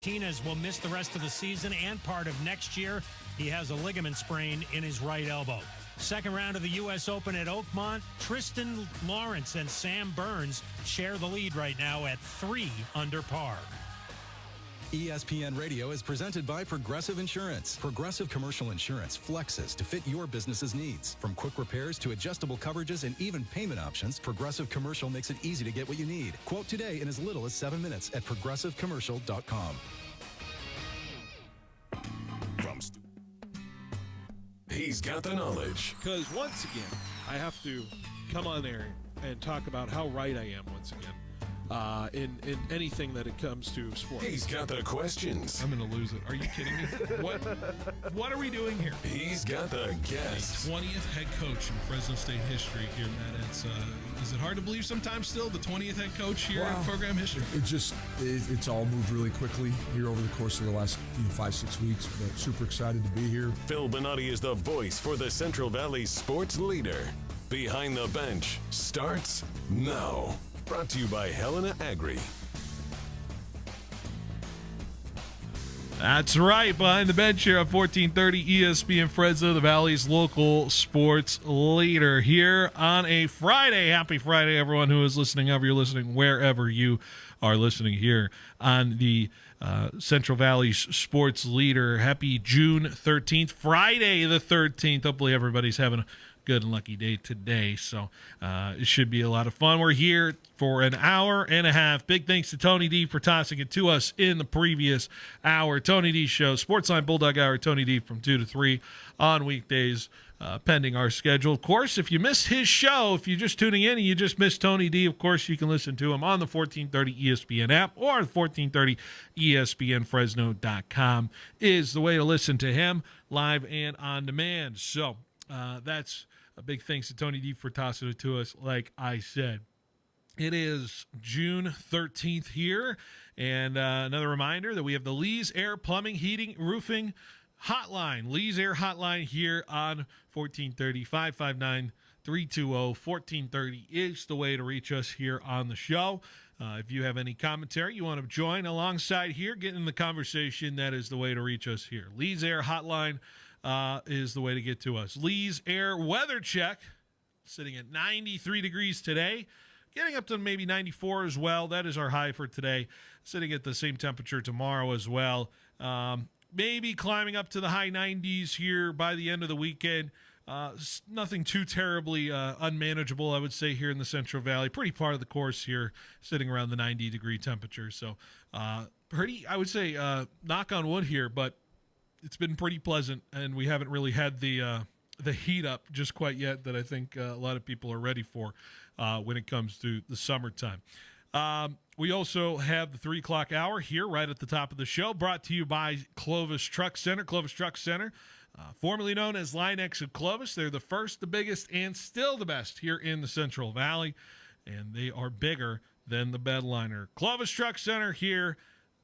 Martinez will miss the rest of the season and part of next year. He has a ligament sprain in his right elbow. Second round of the U.S. Open at Oakmont, Tristan Lawrence and Sam Burns share the lead right now at 3 under par. ESPN Radio is presented by Progressive Insurance. Progressive Commercial Insurance flexes to fit your business's needs. From quick repairs to adjustable coverages and even payment options, Progressive Commercial makes it easy to get what you need. Quote today in as little as 7 minutes at progressivecommercial.com. He's got the knowledge. Because once again, I have to come on there and talk about how right I am once again. In anything that it comes to sports. He's got the questions. I'm going to lose it. Are you kidding me? What are we doing here? He's got the guests. 20th head coach in Fresno State history here, Matt. Is it hard to believe sometimes still the 20th head coach here in program history? It's all moved really quickly here over the course of the last 5-6 weeks, but super excited to be here. Phil Benotti is the voice for the Central Valley sports leader. Behind the Bench starts now. Brought to you by Helena Agri. That's right. Behind the Bench here at 1430 ESPN Fresno, the Valley's local sports leader here on a Friday. Happy Friday, everyone who is listening, however you're listening, wherever you are listening here on the Central Valley's sports leader. Happy June 13th, Friday the 13th. Hopefully everybody's having a good and lucky day today, so it should be a lot of fun. We're here for an hour and a half. Big thanks to Tony D for tossing it to us in the previous hour. Tony D Show, Sportsline Bulldog Hour, Tony D from 2 to 3 on weekdays, pending our schedule. Of course, if you miss his show, if you're just tuning in and you just missed Tony D, of course, you can listen to him on the 1430 ESPN app or 1430 ESPNFresno.com is the way to listen to him live and on demand. So that's a big thanks to Tony D for tossing it to us, like I said. It is June 13th here, and another reminder that we have the Lee's Air Plumbing, Heating, Roofing Hotline. Lee's Air Hotline here on 1430 559 320 1430 is the way to reach us here on the show. If you have any commentary you want to join alongside here, get in the conversation, that is the way to reach us here. Lee's Air Hotline is the way to get to us. Lee's Air Weather Check, sitting at 93 degrees today, getting up to maybe 94 as well. That is our high for today, sitting at the same temperature tomorrow as well. Maybe climbing up to the high 90s here by the end of the weekend. Nothing too terribly unmanageable, I would say, here in the Central Valley. Pretty part of the course here, sitting around the 90-degree temperature. So pretty, I would say, knock on wood here, but it's been pretty pleasant, and we haven't really had the heat up just quite yet that I think a lot of people are ready for when it comes to the summertime. We also have the 3 o'clock hour here right at the top of the show, brought to you by Clovis Truck Center. Clovis Truck Center, formerly known as Line-X of Clovis. They're the first, the biggest, and still the best here in the Central Valley, and they are bigger than the Bedliner. Clovis Truck Center here,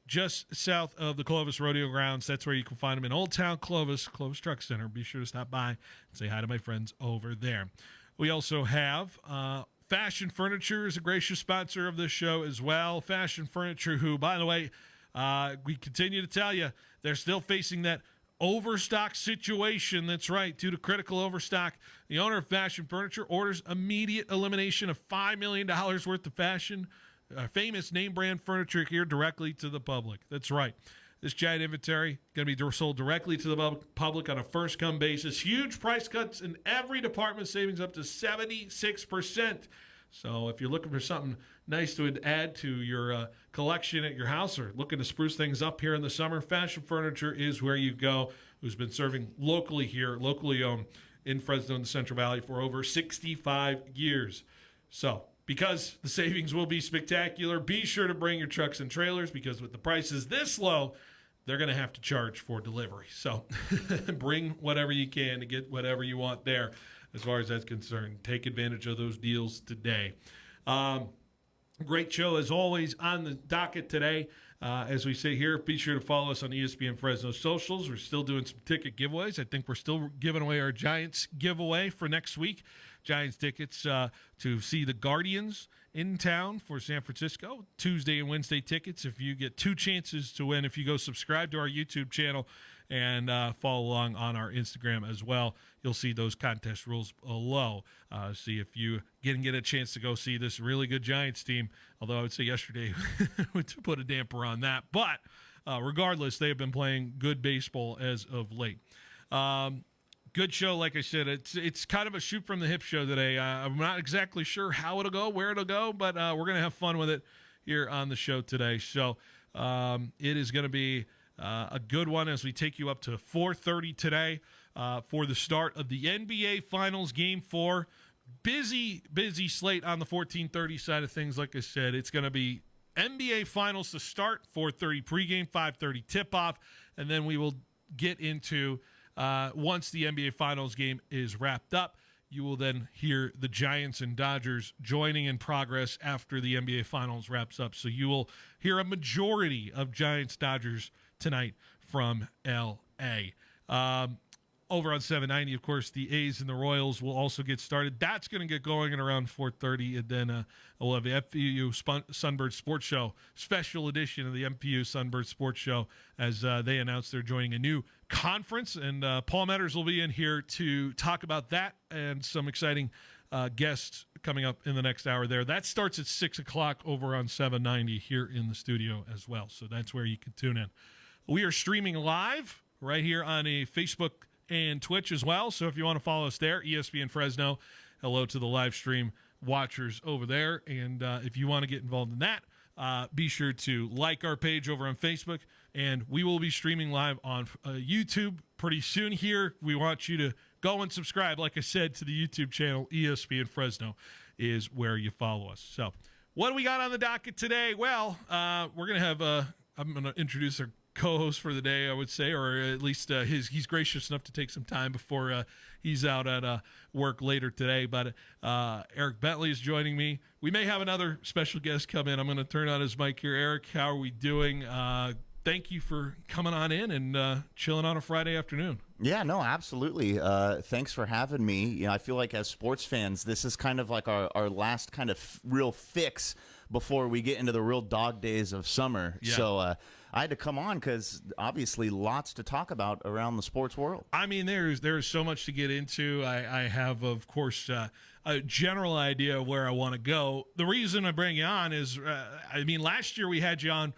just south of the Clovis Rodeo Grounds. That's where you can find them in Old Town Clovis, Clovis Truck Center. Be sure to stop by and say hi to my friends over there. We also have Fashion Furniture is a gracious sponsor of this show as well. Fashion Furniture, who, by the way, we continue to tell you, they're still facing that overstock situation. That's right, due to critical overstock. The owner of Fashion Furniture orders immediate elimination of $5 million worth of fashion famous name brand furniture here directly to the public. That's right. This giant inventory going to be sold directly to the public on a first-come basis. Huge price cuts in every department, savings up to 76%. So if you're looking for something nice to add to your collection at your house or looking to spruce things up here in the summer, Fashion Furniture is where you go, who's been serving locally here, locally owned in Fresno in the Central Valley for over 65 years. So because the savings will be spectacular, be sure to bring your trucks and trailers, because with the prices this low, they're going to have to charge for delivery. So bring whatever you can to get whatever you want there as far as that's concerned. Take advantage of those deals today. Great show, as always, on the docket today. As we say here, be sure to follow us on ESPN Fresno socials. We're still doing some ticket giveaways. I think we're still giving away our Giants giveaway for next week. Giants tickets to see the Guardians in town for San Francisco. Tuesday and Wednesday tickets. If you get 2 chances to win, if you go subscribe to our YouTube channel and follow along on our Instagram as well, you'll see those contest rules below. See if you can get a chance to go see this really good Giants team. Although I would say yesterday to put a damper on that. But regardless, they have been playing good baseball as of late. Good show, like I said. It's kind of a shoot from the hip show today. I'm not exactly sure how it'll go, where it'll go, but we're going to have fun with it here on the show today. So it is going to be a good one as we take you up to 4:30 today for the start of the NBA Finals Game 4. Busy slate on the 14:30 side of things. Like I said, it's going to be NBA Finals to start, 4:30 pregame, 5:30 tip-off, and then we will get into once the NBA Finals game is wrapped up, you will then hear the Giants and Dodgers joining in progress after the NBA Finals wraps up. So you will hear a majority of Giants-Dodgers tonight from L.A. Over on 790, of course, the A's and the Royals will also get started. That's going to get going at around 4:30, and then we'll have the FPU Sunbird Sports Show, special edition of the FPU Sunbird Sports Show, as they announce they're joining a new conference, and Paul Metters will be in here to talk about that and some exciting guests coming up in the next hour there. That starts at 6 o'clock over on 790 here in the studio as well, so that's where you can tune in. We are streaming live right here on a Facebook and Twitch as well. So if you want to follow us there, ESPN Fresno, hello to the live stream watchers over there. And if you want to get involved in that, be sure to like our page over on Facebook. And we will be streaming live on YouTube pretty soon here. We want you to go and subscribe, like I said, to the YouTube channel. ESPN Fresno is where you follow us. So what do we got on the docket today? Well, we're going to have I'm going to introduce our co-host for the day, I would say, or at least he's gracious enough to take some time before he's out at work later today. But Eric Bentley is joining me. We may have another special guest come in. I'm going to turn on his mic here. Eric, how are we doing? Thank you for coming on in and chilling on a Friday afternoon. Yeah, no, absolutely. Thanks for having me. You know, I feel like as sports fans, this is kind of like our last kind of real fix before we get into the real dog days of summer. Yeah. So I had to come on because obviously lots to talk about around the sports world. I mean, there's so much to get into. I have, of course, a general idea of where I want to go. The reason I bring you on is, last year we had you on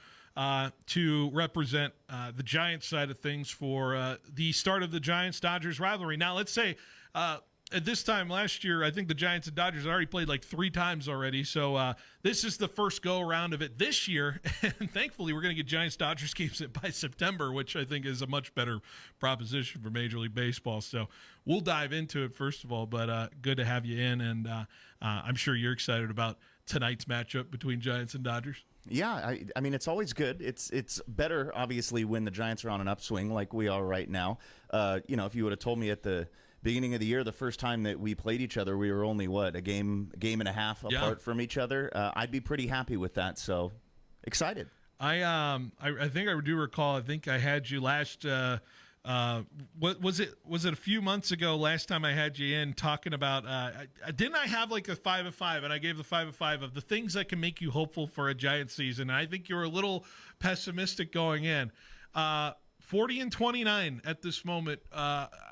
to represent the Giants side of things for the start of the Giants-Dodgers rivalry. Now, let's say at this time last year, I think the Giants and Dodgers had already played like 3 times already. So this is the first go-around of it this year. And thankfully, we're going to get Giants-Dodgers games by September, which I think is a much better proposition for Major League Baseball. So we'll dive into it, first of all. But good to have you in. And I'm sure you're excited about tonight's matchup between Giants and Dodgers. Yeah, I mean, it's always good. It's better, obviously, when the Giants are on an upswing like we are right now. If you would have told me at the beginning of the year, the first time that we played each other, we were only, a game and a half apart from each other. I'd be pretty happy with that, so excited. I think I do recall, I think I had you last what was it a few months ago last time I had you in talking about didn't I have like a 5 of 5, and I gave the 5 of 5 of the things that can make you hopeful for a Giants season. I think you were a little pessimistic going in. 40-29 at this moment.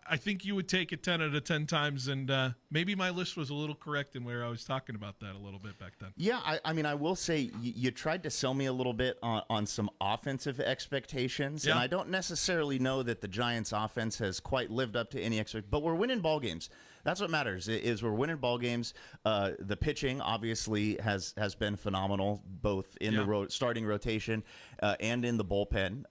I think you would take it 10 out of 10 times, and maybe my list was a little correct in where I was talking about that a little bit back then. Yeah, I will say you tried to sell me a little bit on some offensive expectations, and I don't necessarily know that the Giants' offense has quite lived up to any expectations, but we're winning ball games. That's what matters, is we're winning ball games. The pitching, obviously, has been phenomenal, both in the starting rotation and in the bullpen.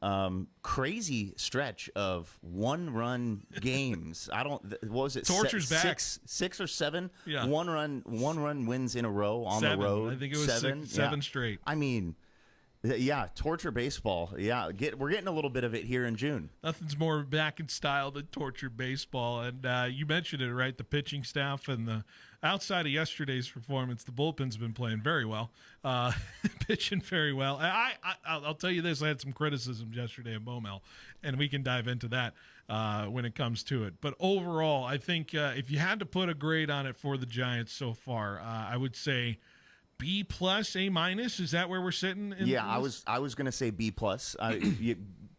Crazy stretch of one-run games. What was it? Torture's back. Six or seven one-run wins in a row on the road. I think it was seven straight. I mean, yeah, torture baseball. Yeah, we're getting a little bit of it here in June. Nothing's more back in style than torture baseball. And you mentioned it, right? The pitching staff and outside of yesterday's performance, the bullpen's been playing very well, pitching very well. I'll tell you this: I had some criticisms yesterday of Momel, and we can dive into that when it comes to it. But overall, I think if you had to put a grade on it for the Giants so far, I would say B plus, A minus. Is that where we're sitting? I was going to say B plus,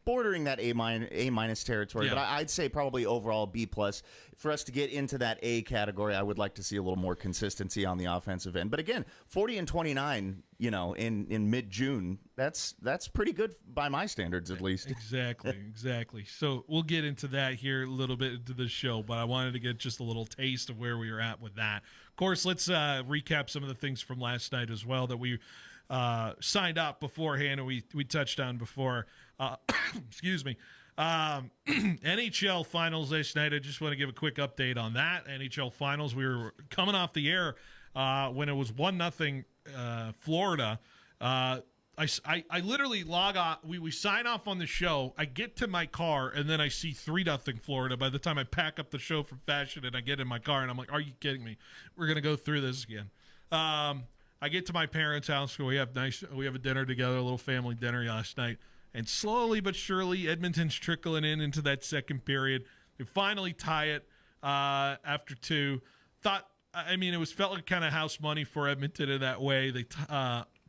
bordering that A minus territory. Yeah. But I'd say probably overall B plus. For us to get into that A category, I would like to see a little more consistency on the offensive end. But again, 40-29, in mid-June, that's pretty good by my standards, at least. Exactly. So we'll get into that here a little bit into the show, but I wanted to get just a little taste of where we were at with that. Of course, let's recap some of the things from last night as well that we signed up beforehand and we touched on before. Excuse me. NHL Finals last night. I just want to give a quick update on that. NHL Finals. We were coming off the air when it was 1-0 Florida. I literally log off. We sign off on the show. I get to my car, and then I see 3-0 Florida. By the time I pack up the show from Fashion and I get in my car, and I'm like, are you kidding me? We're going to go through this again. I get to my parents' house. We have a dinner together, a little family dinner last night. And slowly but surely, Edmonton's trickling into that second period. They finally tie it after 2. Felt like kind of house money for Edmonton in that way. They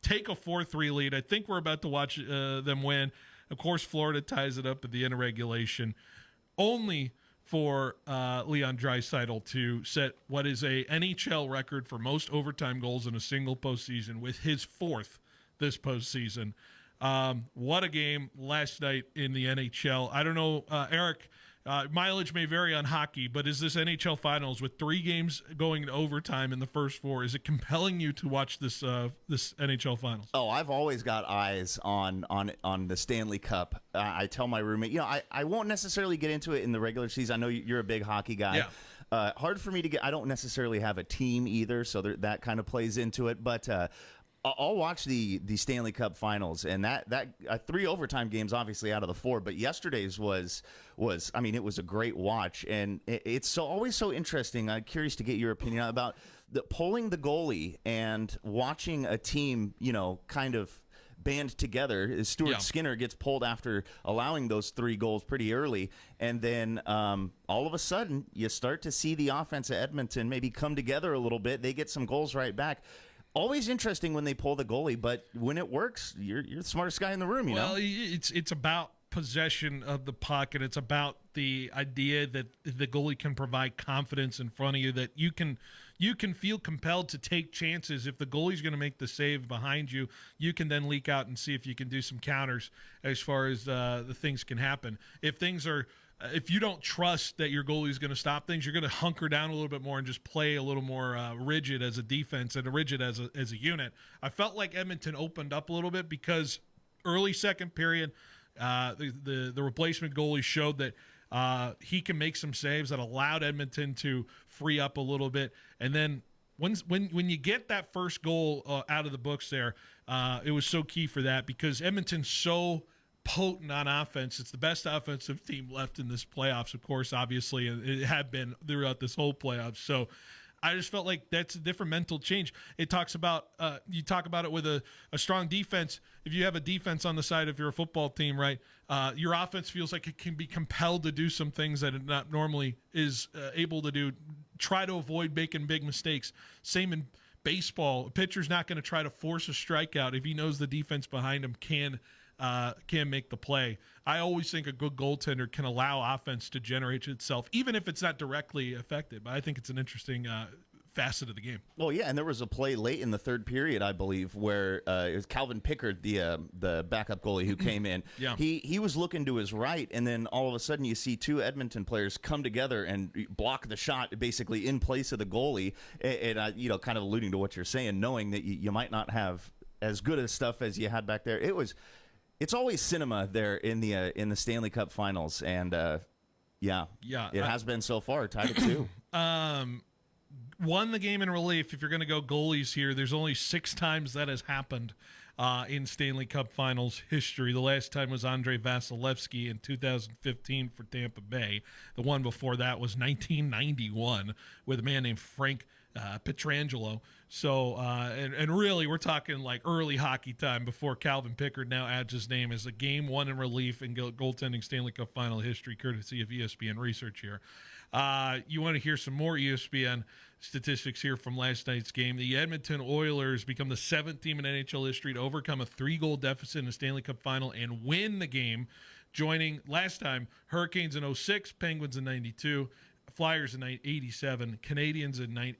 take a 4-3 lead. I think we're about to watch them win. Of course, Florida ties it up at the end of regulation, only for Leon Draisaitl to set what is a NHL record for most overtime goals in a single postseason, with his 4th this postseason. What a game last night in the NHL. I don't know, Eric, mileage may vary on hockey, but is this NHL Finals with 3 games going to overtime in the first 4? Is it compelling you to watch this NHL Finals? Oh, I've always got eyes on the Stanley Cup. I tell my roommate, I won't necessarily get into it in the regular season. I know you're a big hockey guy. Yeah. Hard for me to get. I don't necessarily have a team either, so that kind of plays into it. But I'll watch the Stanley Cup Finals, and that 3 overtime games, obviously out of the 4, but yesterday's was it was a great watch, and it's always so interesting. I'm curious to get your opinion about polling the goalie and watching a team, kind of band together. Stuart Skinner gets pulled after allowing those 3 goals pretty early, and then all of a sudden you start to see the offense at Edmonton maybe come together a little bit. They get some goals right back. Always interesting when they pull the goalie, but when it works, you're the smartest guy in the room, Well, it's about possession of the puck, and it's about the idea that the goalie can provide confidence in front of you, that you can feel compelled to take chances. If the goalie's going to make the save behind you, you can then leak out and see if you can do some counters as far as the things can happen. If you don't trust that your goalie is going to stop things, you're going to hunker down a little bit more and just play a little more rigid as a defense and rigid as a unit. I felt like Edmonton opened up a little bit because early second period, the replacement goalie showed that he can make some saves that allowed Edmonton to free up a little bit. And then when you get that first goal out of the books there, it was so key for that because Edmonton's so potent on offense. It's the best offensive team left in this playoffs, of course, obviously, and it had been throughout this whole playoffs. So I just felt like that's a different mental change. It talks about you talk about it with a strong defense. If you have a defense on the side of your football team, right, your offense feels like it can be compelled to do some things that it not normally is able to do. Try to avoid making big mistakes. Same in baseball. A pitcher's not going to try to force a strikeout if he knows the defense behind him can make the play. I always think a good goaltender can allow offense to generate itself, even if it's not directly affected. But I think it's an interesting facet of the game. Well, yeah, and there was a play late in the third period, I believe, where it was Calvin Pickard, the backup goalie who came in. Yeah. He was looking to his right, and then all of a sudden you see 2 Edmonton players come together and block the shot basically in place of the goalie, and kind of alluding to what you're saying, knowing that you might not have as good of stuff as you had back there. It's always cinema there in the Stanley Cup Finals, and it has been so far. Tied at 2. Won the game in relief. If you're going to go goalies here, there's only 6 times that has happened in Stanley Cup Finals history. The last time was Andrei Vasilevsky in 2015 for Tampa Bay. The one before that was 1991 with a man named Frank Pietrangelo. So, and really, we're talking like early hockey time before Calvin Pickard now adds his name as a game one in relief in goaltending Stanley Cup final history, courtesy of ESPN Research here. You want to hear some more ESPN statistics here from last night's game. The Edmonton Oilers become the seventh team in NHL history to overcome a 3-goal deficit in the Stanley Cup final and win the game, joining last time Hurricanes in 06, Penguins in 92, Flyers in 87, Canadians in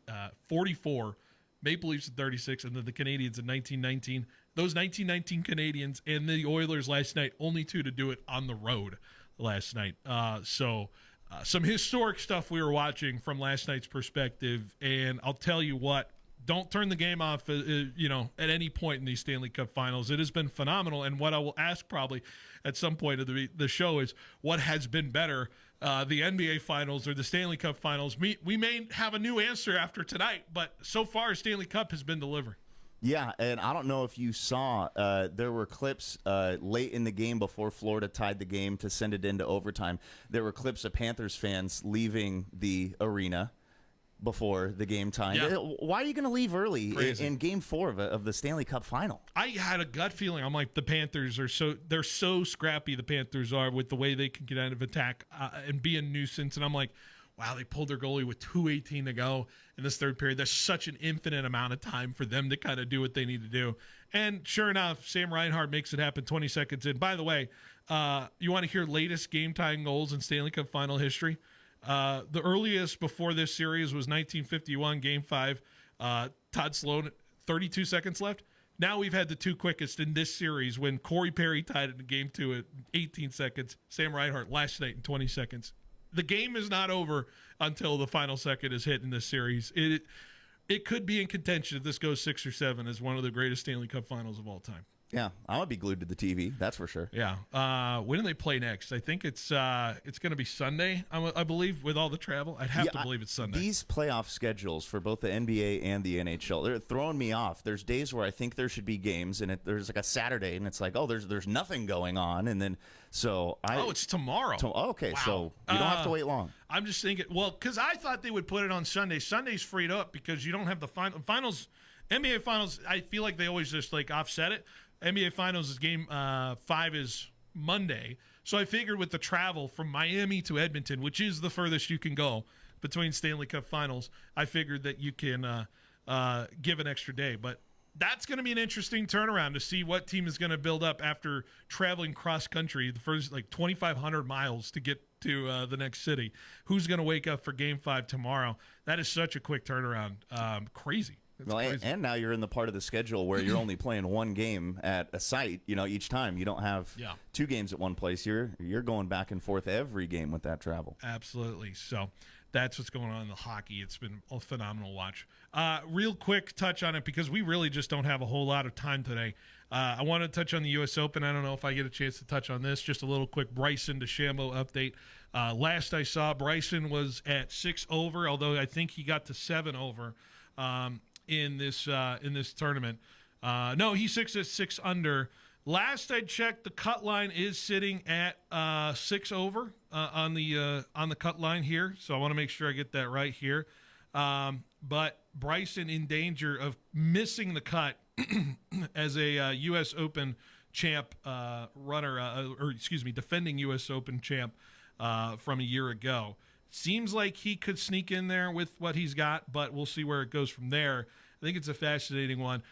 44, Maple Leafs in 36, and then the Canadians in 1919. Those 1919 Canadians and the Oilers last night, only two to do it on the road last night. Some historic stuff we were watching from last night's perspective, and I'll tell you what, don't turn the game off, at any point in these Stanley Cup finals. It has been phenomenal, and what I will ask probably at some point of the show is what has been better, the NBA finals or the Stanley Cup finals. We may have a new answer after tonight, but so far Stanley Cup has been delivering. Yeah, and I don't know if you saw, there were clips late in the game before Florida tied the game to send it into overtime. There were clips of Panthers fans leaving the arena before the game time. Yeah. Why are you going to leave early Crazy. in Game 4 of the Stanley Cup final? I had a gut feeling. I'm like, the Panthers are so scrappy. The Panthers are with the way they can get out of attack and be a nuisance. And I'm like, wow, they pulled their goalie with 2:18 to go in this third period. There's such an infinite amount of time for them to kind of do what they need to do. And sure enough, Sam Reinhart makes it happen 20 seconds in. By the way, you want to hear latest game-tying goals in Stanley Cup final history? The earliest before this series was 1951, Game 5. Todd Sloan, 32 seconds left. Now we've had the two quickest in this series when Corey Perry tied it in Game 2 at 18 seconds. Sam Reinhart last night in 20 seconds. The game is not over until the final second is hit in this series. It could be in contention if this goes 6 or 7 as one of the greatest Stanley Cup finals of all time. Yeah, I'm going to be glued to the TV, that's for sure. Yeah. When do they play next? I think it's going to be Sunday, I believe, with all the travel. I'd have to believe it's Sunday. These playoff schedules for both the NBA and the NHL, they're throwing me off. There's days where I think there should be games, and there's like a Saturday, and it's like, oh, there's nothing going on, and then it's tomorrow. Okay, wow. So you don't have to wait long. I'm just thinking, because I thought they would put it on Sunday. Sunday's freed up because you don't have the finals. NBA finals, I feel like they always just like offset it. NBA Finals is Game 5 is Monday. So I figured with the travel from Miami to Edmonton, which is the furthest you can go between Stanley Cup Finals, I figured that you can give an extra day. But that's going to be an interesting turnaround to see what team is going to build up after traveling cross-country, the first 2,500 miles to get to the next city. Who's going to wake up for Game 5 tomorrow? That is such a quick turnaround. Crazy. Well, and now you're in the part of the schedule where you're only playing one game at a site, each time. You don't have two games at one place. You're going back and forth every game with that travel. Absolutely. So that's what's going on in the hockey. It's been a phenomenal watch. Real quick touch on it because we really just don't have a whole lot of time today. I want to touch on the U.S. Open. I don't know if I get a chance to touch on this. Just a little quick Bryson DeChambeau update. Last I saw, Bryson was at 6 over, although I think he got to 7 over. In this tournament. No, he's 6 under. Last I checked, the cut line is sitting at 6 over on the cut line here. So I want to make sure I get that right here. But Bryson in danger of missing the cut as a U.S. Open champ defending U.S. Open champ from a year ago. Seems like he could sneak in there with what he's got, but we'll see where it goes from there. I think it's a fascinating one.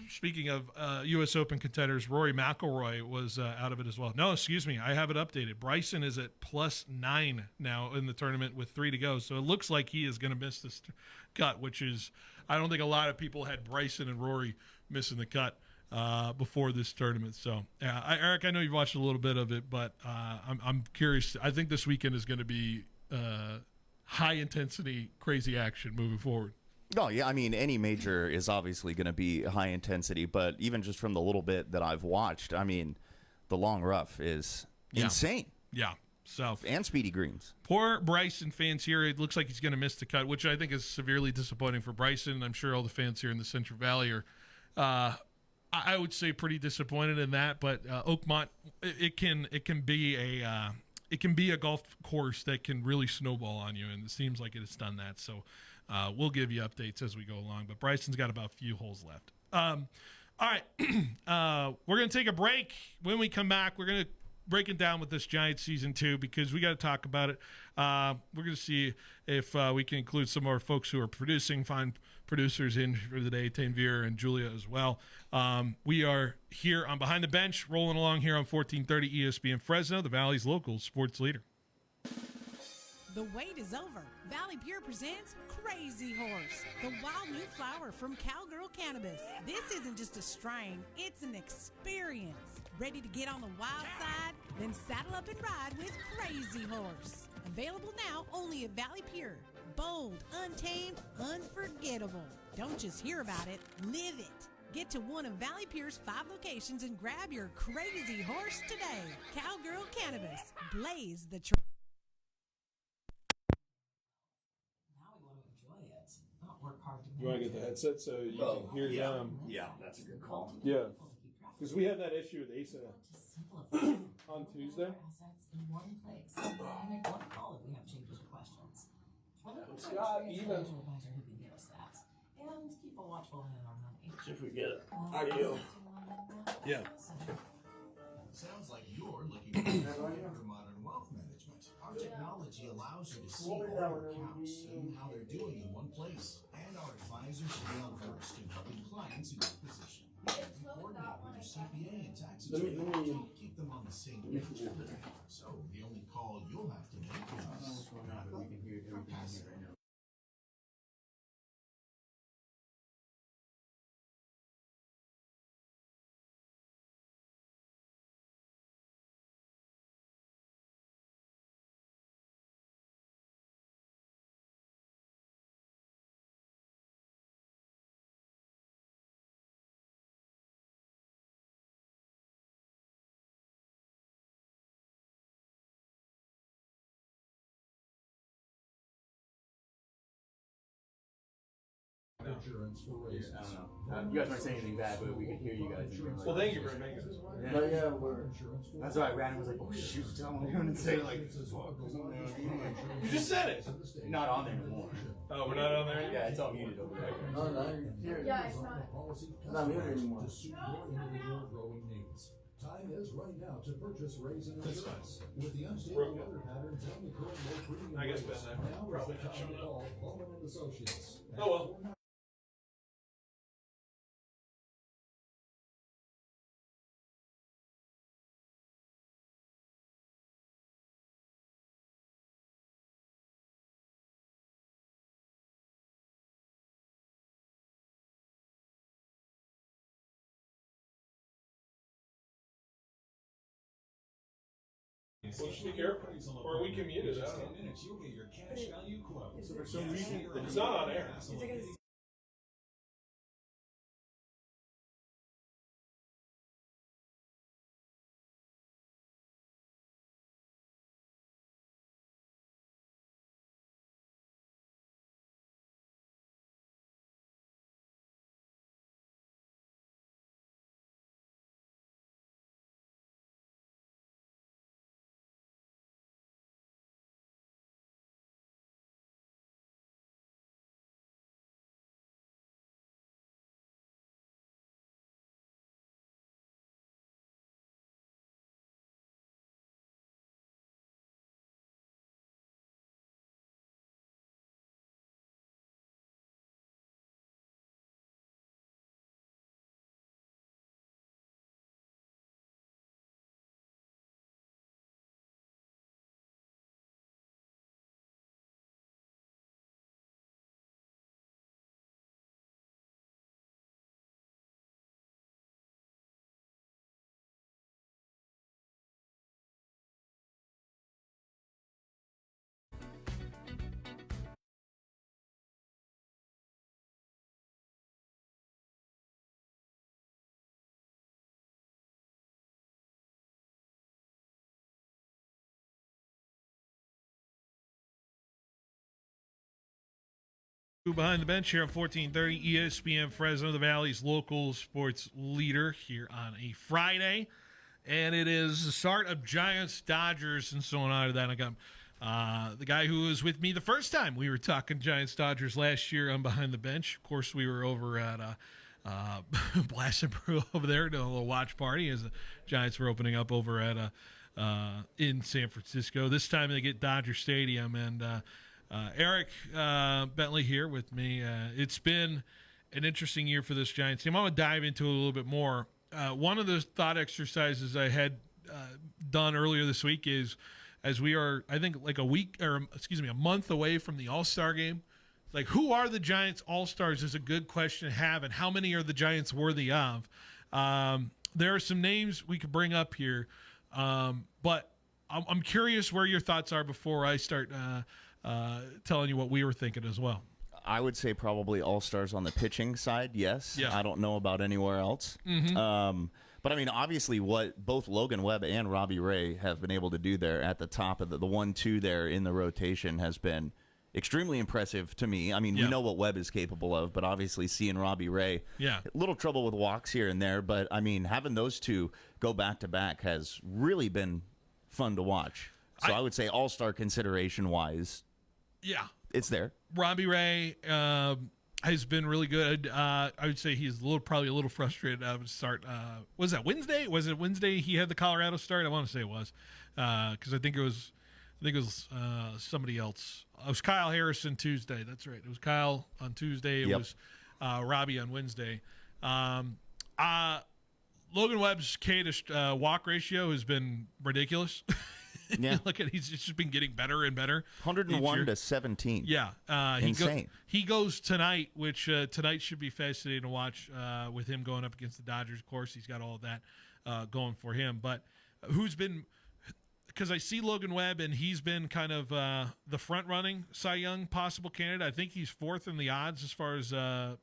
Speaking of U.S. Open contenders, Rory McIlroy was out of it as well. No, excuse me. I have it updated. Bryson is at +9 now in the tournament with 3 to go. So it looks like he is going to miss this cut, which is I don't think a lot of people had Bryson and Rory missing the cut before this tournament. So, Eric, I know you've watched a little bit of it, but I'm curious. I think this weekend is going to be high-intensity, crazy action moving forward. Oh, yeah. I mean, any major is obviously going to be high intensity, but even just from the little bit that I've watched, I mean, the long rough is insane. Yeah. So and speedy greens. Poor Bryson fans here. It looks like he's going to miss the cut, which I think is severely disappointing for Bryson. I'm sure all the fans here in the Central Valley are, I would say, pretty disappointed in that. But Oakmont, it can be a golf course that can really snowball on you, and it seems like it has done that. So we'll give you updates as we go along. But Bryson's got about a few holes left. All right. We're going to take a break. When we come back, we're going to break it down with this Giants season 2 because we got to talk about it. We're going to see if we can include some of our folks who are producing, fine producers in for the day, Tanvir and Julia as well. We are here on Behind the Bench, rolling along here on 1430 ESPN Fresno, the Valley's local sports leader. The wait is over. Valley Pure presents Crazy Horse, the wild new flower from Cowgirl Cannabis. This isn't just a strain, it's an experience. Ready to get on the wild side? Then saddle up and ride with Crazy Horse. Available now only at Valley Pure. Bold, untamed, unforgettable. Don't just hear about it, live it. Get to one of Valley Pure's 5 locations and grab your Crazy Horse today. Cowgirl Cannabis. Blaze the trail. You want to get the headset so you can hear them? Yeah, that's a good call. Yeah. Because we had that issue with Asa on Tuesday. Scott, even. And keep a watchful eye on our money. See if we get it. How do you? Yeah. Sounds like you're looking for modern wealth management. Our technology allows you to see all your accounts and how they're doing in one place. And our advisors are well versed in helping clients in your position. You coordinate with your CPA and tax attorney to keep them on the same page. So the only call you'll have to make is pass it. Insurance for races. I don't know. You guys weren't saying anything bad, but we could hear you guys. Well, thank you for making this. Yeah, that's why Brandon was like, "Oh shoot, tell him," and say like, You just said it. Not on there anymore. Oh, we're not on there anymore? Yeah, it's all muted over there. Yeah, it's not. Not muted anymore. To suit your individual growing needs. Time is right now to purchase raisin insurance. With the unstable weather patterns and the current low premium I guess rates, Ben, now is the time to call Bowman and Associates. Oh well. Well, just be careful, or we can mute it. I don't know. You'll get your cash value quote. So for some reason, it's not on air. Behind the Bench here on 1430 ESPN Fresno, the Valley's local sports leader here on a Friday. And it is the start of Giants, Dodgers, and so on out of that. I got The guy who was with me the first time we were talking Giants-Dodgers last year on Behind the Bench. Of course, we were over at Blast and Brew over there doing a little watch party as the Giants were opening up over at in San Francisco. This time they get Dodger Stadium, and Eric Bentley here with me. It's been an interesting year for this Giants team. I'm going to dive into it a little bit more. One of the thought exercises I had done earlier this week is, as we are, I think, like a month away from the All-Star game, like, who are the Giants All-Stars is a good question to have, and how many are the Giants worthy of? There are some names we could bring up here, but I'm curious where your thoughts are before I start telling you what we were thinking as well. I would say probably All-Stars on the pitching side, yes. Yeah. I don't know about anywhere else. Mm-hmm. But, I mean, obviously what both Logan Webb and Robbie Ray have been able to do there at the top of the 1-2 there in the rotation has been extremely impressive to me. I mean, we know what Webb is capable of, but obviously seeing Robbie Ray, a little trouble with walks here and there, but, I mean, having those two go back-to-back has really been fun to watch. So I would say All-Star consideration-wise, it's there. Robbie Ray has been really good. I would say he's probably a little frustrated out of the start. Was that Wednesday? Was it Wednesday he had the Colorado start? I want to say it was, because I think it was somebody else. It was Kyle Harrison Tuesday. That's right. It was Kyle on Tuesday. It was Robbie on Wednesday. Logan Webb's K to walk ratio has been ridiculous. Yeah. Look at he's just been getting better and better. 101 to 17. Yeah. Insane. He goes tonight, which tonight should be fascinating to watch with him going up against the Dodgers. Of course, he's got all of that going for him. But who's been – because I see Logan Webb, and he's been kind of the front-running Cy Young possible candidate. I think he's fourth in the odds as far as the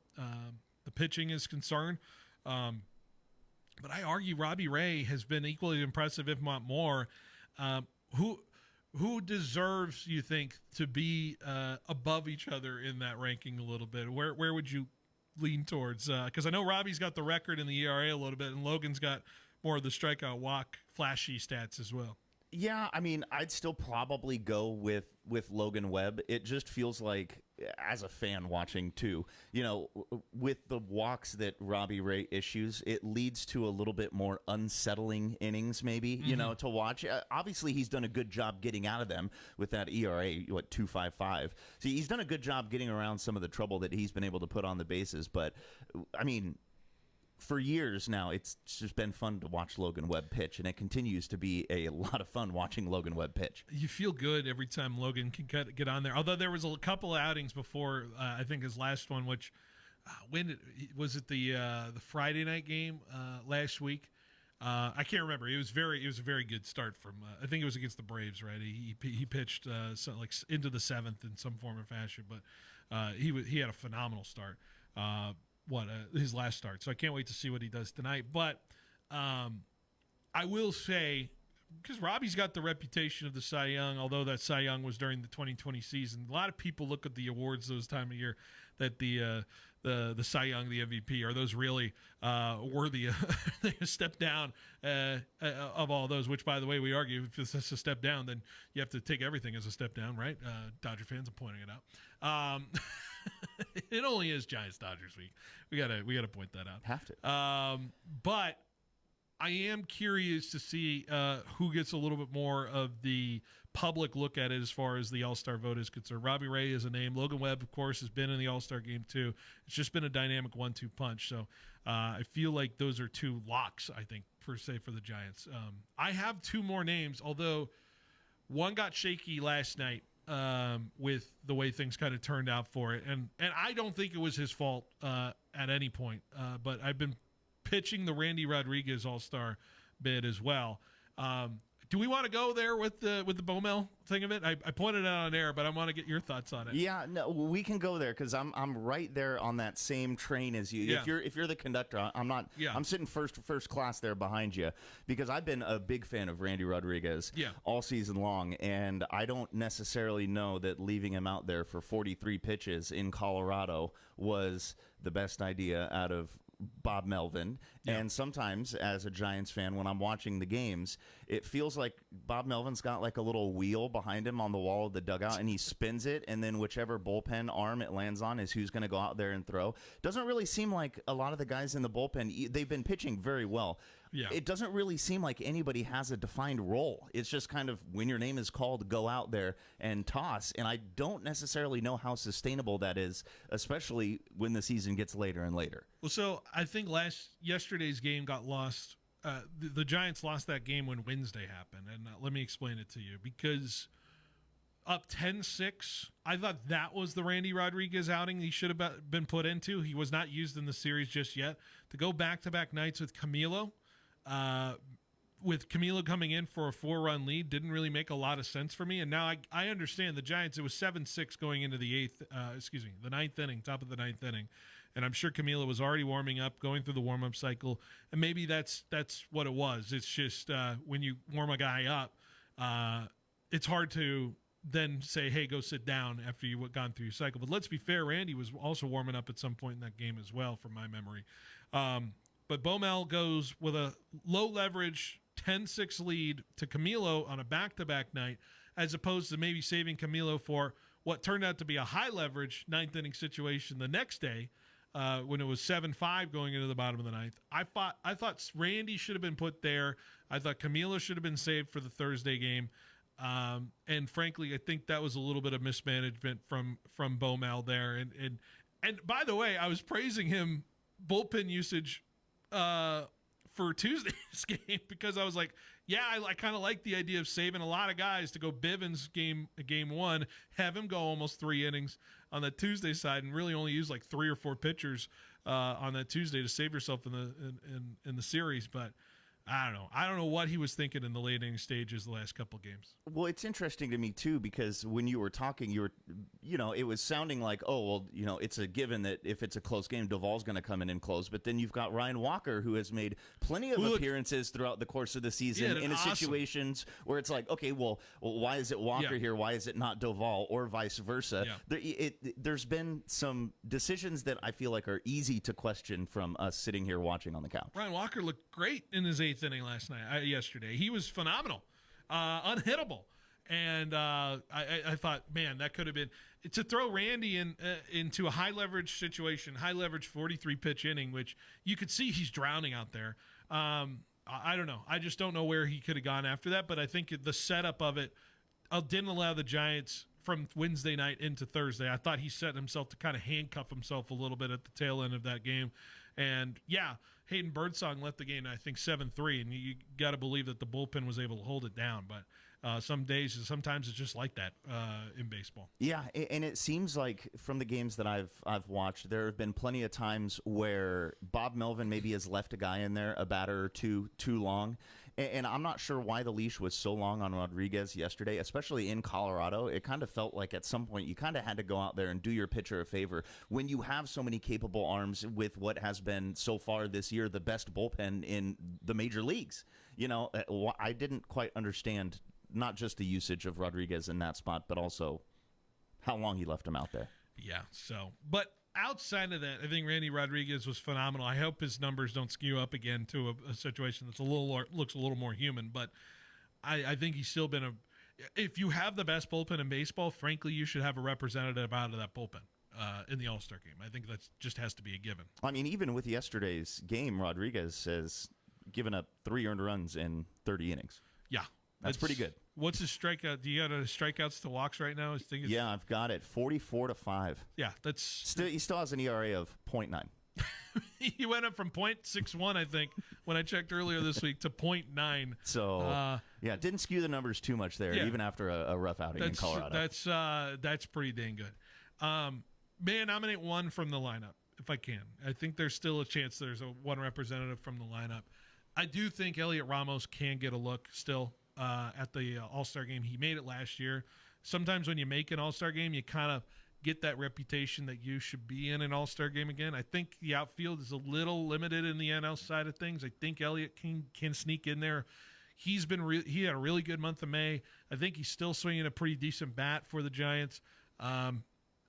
pitching is concerned. But I argue Robbie Ray has been equally impressive, if not more. Who deserves, you think, to be above each other in that ranking a little bit? Where would you lean towards? Because I know Robbie's got the record in the ERA a little bit, and Logan's got more of the strikeout, walk, flashy stats as well. Yeah, I mean, I'd still probably go with Logan Webb. It just feels like, as a fan watching too, with the walks that Robbie Ray issues, it leads to a little bit more unsettling innings maybe, to watch. Obviously, he's done a good job getting out of them with that ERA, 2.55. See, he's done a good job getting around some of the trouble that he's been able to put on the bases, but, I mean, for years now, it's just been fun to watch Logan Webb pitch, and it continues to be a lot of fun watching Logan Webb pitch. You feel good every time Logan can get on there. Although there was a couple of outings before, I think his last one, which was it the Friday night game last week? I can't remember. It was a very good start from. I think it was against the Braves, right? He pitched into the seventh in some form or fashion, but he had a phenomenal start. His last start. So I can't wait to see what he does tonight. But I will say, because Robbie's got the reputation of the Cy Young, although that Cy Young was during the 2020 season, a lot of people look at the awards those time of year that the Cy Young, the MVP, are those really worthy a step down of all those, which, by the way, we argue if it's a step down, then you have to take everything as a step down, right? Dodger fans are pointing it out. It only is Giants-Dodgers week. We gotta point that out. Have to. But I am curious to see who gets a little bit more of the public look at it as far as the All-Star vote is concerned. Robbie Ray is a name. Logan Webb, of course, has been in the All-Star game too. It's just been a dynamic 1-2 punch. So I feel like those are two locks, I think, per se, for the Giants. I have two more names, although one got shaky last night with the way things kind of turned out for it. And I don't think it was his fault at any point. But I've been pitching the Randy Rodriguez All-Star bid as well. Do we want to go there with the Baumel thing of it? I pointed it out on air, but I want to get your thoughts on it. Yeah, no, we can go there because I'm right there on that same train as you. Yeah. If you're the conductor, I'm not. Yeah. I'm sitting first class there behind you because I've been a big fan of Randy Rodriguez all season long, and I don't necessarily know that leaving him out there for 43 pitches in Colorado was the best idea out of Bob Melvin. And sometimes, as a Giants fan, when I'm watching the games, it feels like Bob Melvin's got like a little wheel behind him on the wall of the dugout, and he spins it, and then whichever bullpen arm it lands on is who's going to go out there and throw. Doesn't really seem like a lot of the guys in the bullpen, they've been pitching very well. Yeah. It doesn't really seem like anybody has a defined role. It's just kind of when your name is called, go out there and toss. And I don't necessarily know how sustainable that is, especially when the season gets later and later. Well, so I think yesterday's game got lost. The Giants lost that game when Wednesday happened. And let me explain it to you. Because up 10-6, I thought that was the Randy Rodriguez outing he should have been put into. He was not used in the series just yet. To go back-to-back nights with Camilo coming in for a 4-run lead didn't really make a lot of sense for me. And now I understand the Giants, it was 7-6 going into the ninth inning, top of the ninth inning. And I'm sure Camilo was already warming up, going through the warm-up cycle. And maybe that's what it was. It's just when you warm a guy up, it's hard to then say, hey, go sit down after you've gone through your cycle. But let's be fair, Randy was also warming up at some point in that game as well, from my memory. But Bomel goes with a low-leverage 10-6 lead to Camilo on a back-to-back night, as opposed to maybe saving Camilo for what turned out to be a high-leverage ninth-inning situation the next day when it was 7-5 going into the bottom of the ninth. I thought Randy should have been put there. I thought Camilo should have been saved for the Thursday game. And frankly, I think that was a little bit of mismanagement from Bomel there. And by the way, I was praising him bullpen usage for Tuesday's game because I was like, yeah, I kind of like the idea of saving a lot of guys to go Bivens game one, have him go almost 3 innings on the Tuesday side, and really only use like 3 or 4 pitchers on that Tuesday to save yourself in the series. But I don't know. I don't know what he was thinking in the late inning stages the last couple games. Well, it's interesting to me, too, because when you were talking, it was sounding like, it's a given that if it's a close game, Duvall's going to come in and close. But then you've got Ryan Walker, who has made plenty of appearances throughout the course of the season in situations where it's like, okay, well, why is it Walker here? Why is it not Duvall, or vice versa? Yeah. There's been some decisions that I feel like are easy to question from us sitting here watching on the couch. Ryan Walker looked great in his 8th inning yesterday. He was phenomenal, unhittable, and I thought, man, that could have been to throw Randy into a high leverage situation, high leverage 43 pitch inning, which you could see he's drowning out there. I don't know. I just don't know where he could have gone after that, but I think the setup of it didn't allow the Giants from Wednesday night into Thursday. I thought he set himself to kind of handcuff himself a little bit at the tail end of that game. And yeah, Hayden Birdsong left the game, I think 7-3, and you got to believe that the bullpen was able to hold it down. But sometimes it's just like that in baseball. Yeah, and it seems like from the games that I've watched, there have been plenty of times where Bob Melvin maybe has left a guy in there, a batter or two, too long. And I'm not sure why the leash was so long on Rodriguez yesterday, especially in Colorado. It kind of felt like at some point you kind of had to go out there and do your pitcher a favor when you have so many capable arms with what has been so far this year the best bullpen in the major leagues. I didn't quite understand not just the usage of Rodriguez in that spot, but also how long he left him out there. Yeah, but outside of that, I think Randy Rodriguez was phenomenal. I hope his numbers don't skew up again to a situation that's looks a little more human. But I think he's still been if you have the best bullpen in baseball, frankly, you should have a representative out of that bullpen in the All-Star game. I think that just has to be a given. I mean, even with yesterday's game, Rodriguez has given up 3 earned runs in 30 innings. Yeah. That's pretty good. What's his strikeout? Do you got strikeouts to walks right now? Yeah, I've got it. 44-5. Yeah, that's he still has an ERA of 0.9. He went up from 0.61, I think, when I checked earlier this week, to 0.9. So didn't skew the numbers too much there, even after a rough outing in Colorado. That's pretty dang good. May I nominate one from the lineup if I can? I think there's still a chance there's one representative from the lineup. I do think Elliot Ramos can get a look still. At the All-Star game. He made it last year. Sometimes when you make an All-Star game, you kind of get that reputation that you should be in an All-Star game again. I think the outfield is a little limited in the NL side of things. I think Elliot can sneak in there. He had a really good month of May. I think he's still swinging a pretty decent bat for the Giants. I'm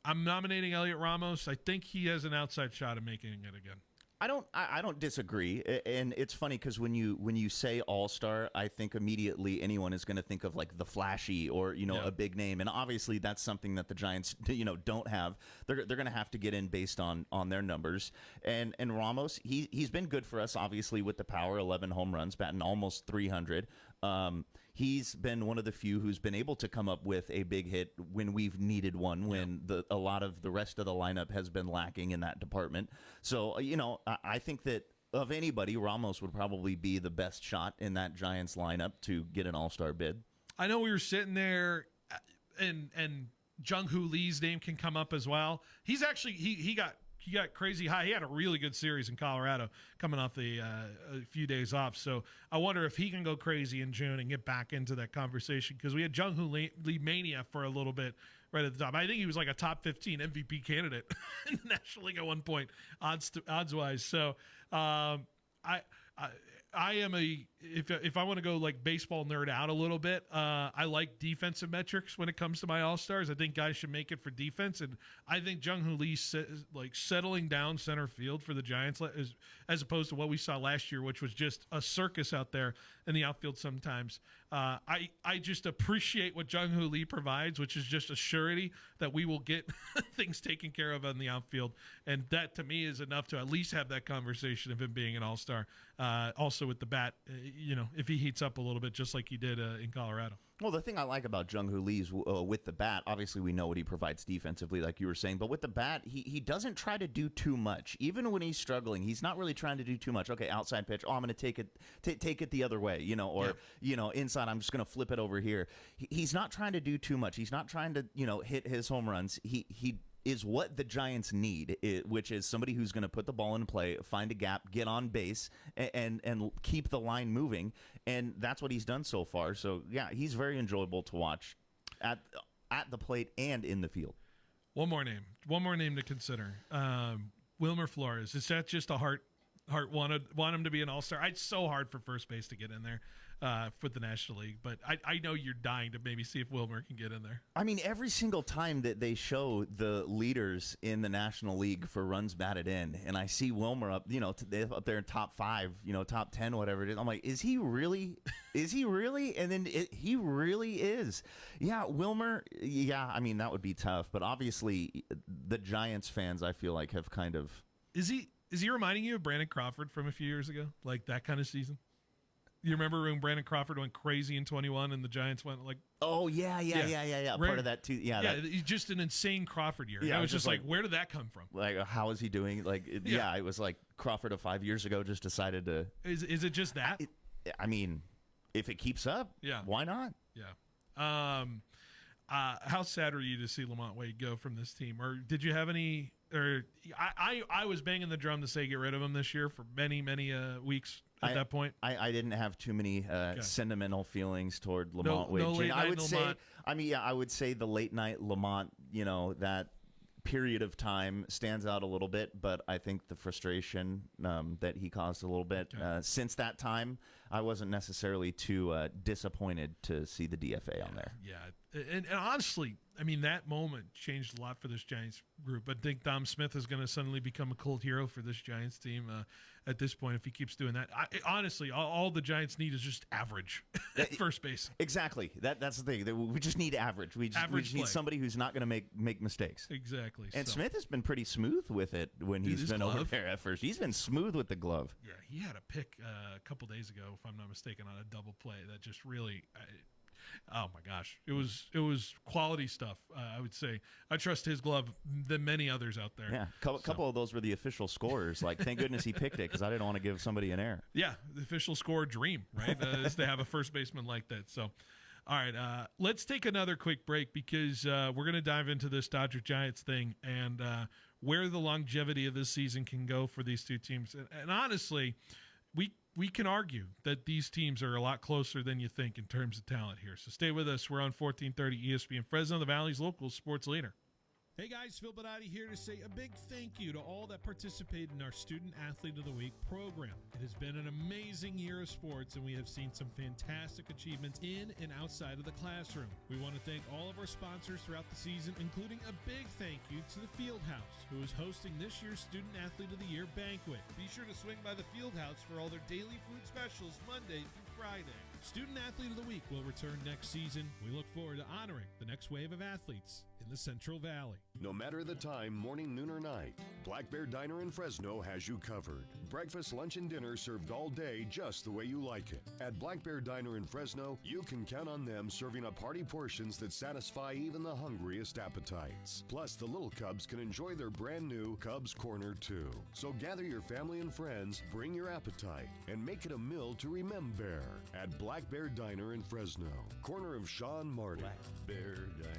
nominating Elliot Ramos. I think he has an outside shot of making it again. I don't disagree, and it's funny because when you say all-star, I think immediately anyone is going to think of like the flashy or a big name, and obviously that's something that the Giants don't have. They're going to have to get in based on their numbers, and Ramos he's been good for us obviously with the power, 11 home runs, batting almost 300. He's been one of the few who's been able to come up with a big hit when we've needed one, when a lot of the rest of the lineup has been lacking in that department. So, I think that of anybody, Ramos would probably be the best shot in that Giants lineup to get an all-star bid. I know we were sitting there, and Jung-Hoo Lee's name can come up as well. He's actually he got crazy high. He had a really good series in Colorado coming off a few days off. So I wonder if he can go crazy in June and get back into that conversation, because we had Jung-Hoo Lee mania for a little bit right at the top. I think he was like a top 15 MVP candidate in the National League at one point, odds-wise. So I am if I want to go like baseball nerd out a little bit, I like defensive metrics when it comes to my all-stars. I think guys should make it for defense, and I think Jung-Hoo Lee settling down center field for the Giants as opposed to what we saw last year, which was just a circus out there in the outfield sometimes. I just appreciate what Jung-Hoo Lee provides, which is just a surety that we will get things taken care of on the outfield, and that to me is enough to at least have that conversation of him being an all-star. Also with the bat, if he heats up a little bit, just like he did in Colorado. Well, the thing I like about Jung-Hoo Lee's with the bat, obviously we know what he provides defensively, like you were saying, but with the bat, he doesn't try to do too much. Even when he's struggling, he's not really trying to do too much. Okay, outside pitch, I'm going to take it the other way, inside, I'm just going to flip it over here. He's not trying to do too much. He's not trying to, hit his home runs. He is what the Giants need, which is somebody who's going to put the ball in play, find a gap, get on base, and keep the line moving. And that's what he's done so far. So, yeah, he's very enjoyable to watch at the plate and in the field. One more name to consider. Wilmer Flores. Is that just a heart want him to be an all-star? It's so hard for first base to get in there for the National League, but I know you're dying to maybe see if Wilmer can get in there. I mean, every single time that they show the leaders in the National League for runs batted in, and I see Wilmer up there in top 5, top 10, whatever it is, I'm like, is he really? Is he really? And then he really is. Yeah, Wilmer, I mean, that would be tough, but obviously the Giants fans, I feel like, have kind of... Is he reminding you of Brandon Crawford from a few years ago? Like that kind of season? You remember when Brandon Crawford went crazy in 21 and the Giants went like... Oh, yeah. Part of that, too. Yeah, he's just an insane Crawford year. Yeah, I was just like, where did that come from? Like, how is he doing? Like, it was like Crawford of 5 years ago just decided to... Is it just that? I mean, if it keeps up, why not? Yeah. How sad are you to see Lamont Wade go from this team? Or did you have any... Or I was banging the drum to say get rid of him this year for many weeks at that point. I didn't have too many sentimental feelings toward Lamont Wade. No late night Lamont. I would say the late night Lamont, that period of time stands out a little bit, but I think the frustration that he caused a little bit since that time, I wasn't necessarily too disappointed to see the DFA on there. Yeah, and honestly, I mean, that moment changed a lot for this Giants group. I think Dom Smith is going to suddenly become a cult hero for this Giants team at this point if he keeps doing that. Honestly, all the Giants need is just average at first base. Exactly. That's the thing. We just need average. We just need somebody who's not going to make mistakes. Exactly. And Smith has been pretty smooth with it when he's been over there at first. He's been smooth with the glove. Yeah, he had a pick a couple days ago, if I'm not mistaken, on a double play that just really... oh my gosh, it was quality stuff. I would say I trust his glove than many others out there. Yeah, couple of those were the official scores. Like, thank goodness he picked it because I didn't want to give somebody an error. Yeah, the official score dream, right? Is to have a first baseman like that. So, all right, let's take another quick break because we're going to dive into this Dodger Giants thing and where the longevity of this season can go for these two teams. And honestly, we can argue that these teams are a lot closer than you think in terms of talent here. So stay with us. We're on 1430 ESPN Fresno, the Valley's local sports leader. Hey guys, Phil Benotti here to say a big thank you to all that participated in our Student Athlete of the Week program. It has been an amazing year of sports, and we have seen some fantastic achievements in and outside of the classroom. We want to thank all of our sponsors throughout the season, including a big thank you to the Fieldhouse, who is hosting this year's Student Athlete of the Year banquet. Be sure to swing by the Fieldhouse for all their daily food specials Monday through Friday. Student Athlete of the Week will return next season. We look forward to honoring the next wave of athletes in the Central Valley. No matter the time, morning, noon, or night, Black Bear Diner in Fresno has you covered. Breakfast, lunch, and dinner served all day just the way you like it. At Black Bear Diner in Fresno, you can count on them serving up hearty portions that satisfy even the hungriest appetites. Plus, the little Cubs can enjoy their brand new Cubs Corner too. So gather your family and friends, bring your appetite, and make it a meal to remember at Black Bear Diner in Fresno, corner of Sean Martin. Black Bear Diner.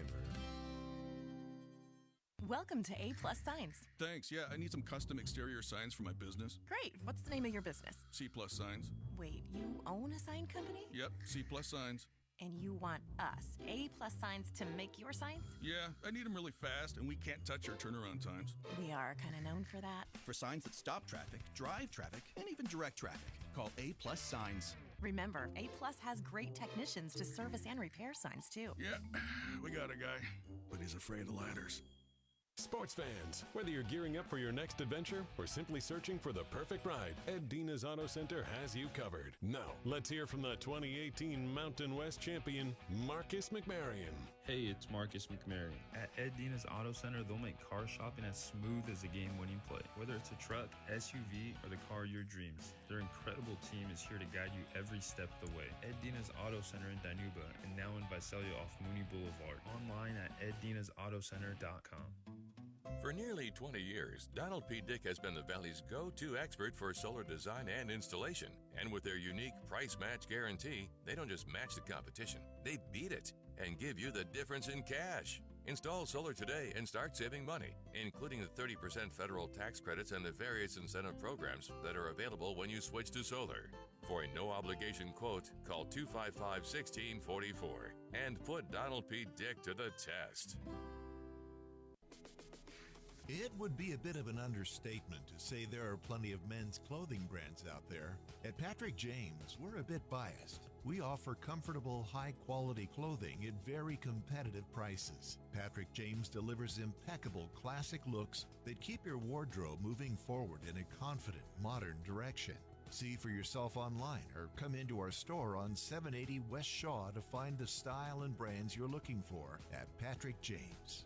Welcome to A+ Signs. Thanks. Yeah, I need some custom exterior signs for my business. Great. What's the name of your business? C+ Signs. Wait, you own a sign company? Yep, C+ Signs. And you want us, A+ Signs, to make your signs? Yeah, I need them really fast, and we can't touch our turnaround times. We are kind of known for that. For signs that stop traffic, drive traffic, and even direct traffic, call A+ Signs. Remember, A+ has great technicians to service and repair signs, too. Yeah, we got a guy, but he's afraid of ladders. Sports fans, whether you're gearing up for your next adventure or simply searching for the perfect ride, Ed Dina's Auto Center has you covered. Now, let's hear from the 2018 Mountain West champion, Marcus McMarion. Hey, it's Marcus McMarion. At Ed Dina's Auto Center, they'll make car shopping as smooth as a game-winning play. Whether it's a truck, SUV, or the car of your dreams, their incredible team is here to guide you every step of the way. Ed Dina's Auto Center in Dinuba and now in Visalia off Mooney Boulevard. Online at eddinasautocenter.com. For nearly 20 years, Donald P. Dick has been the Valley's go-to expert for solar design and installation. And with their unique price match guarantee, they don't just match the competition, they beat it and give you the difference in cash. Install solar today and start saving money, including the 30% federal tax credits and the various incentive programs that are available when you switch to solar. For a no-obligation quote, call 255-1644 and put Donald P. Dick to the test. It would be a bit of an understatement to say there are plenty of men's clothing brands out there. At Patrick James, we're a bit biased. We offer comfortable, high-quality clothing at very competitive prices. Patrick James delivers impeccable classic looks that keep your wardrobe moving forward in a confident, modern direction. See for yourself online or come into our store on 780 West Shaw to find the style and brands you're looking for at Patrick James.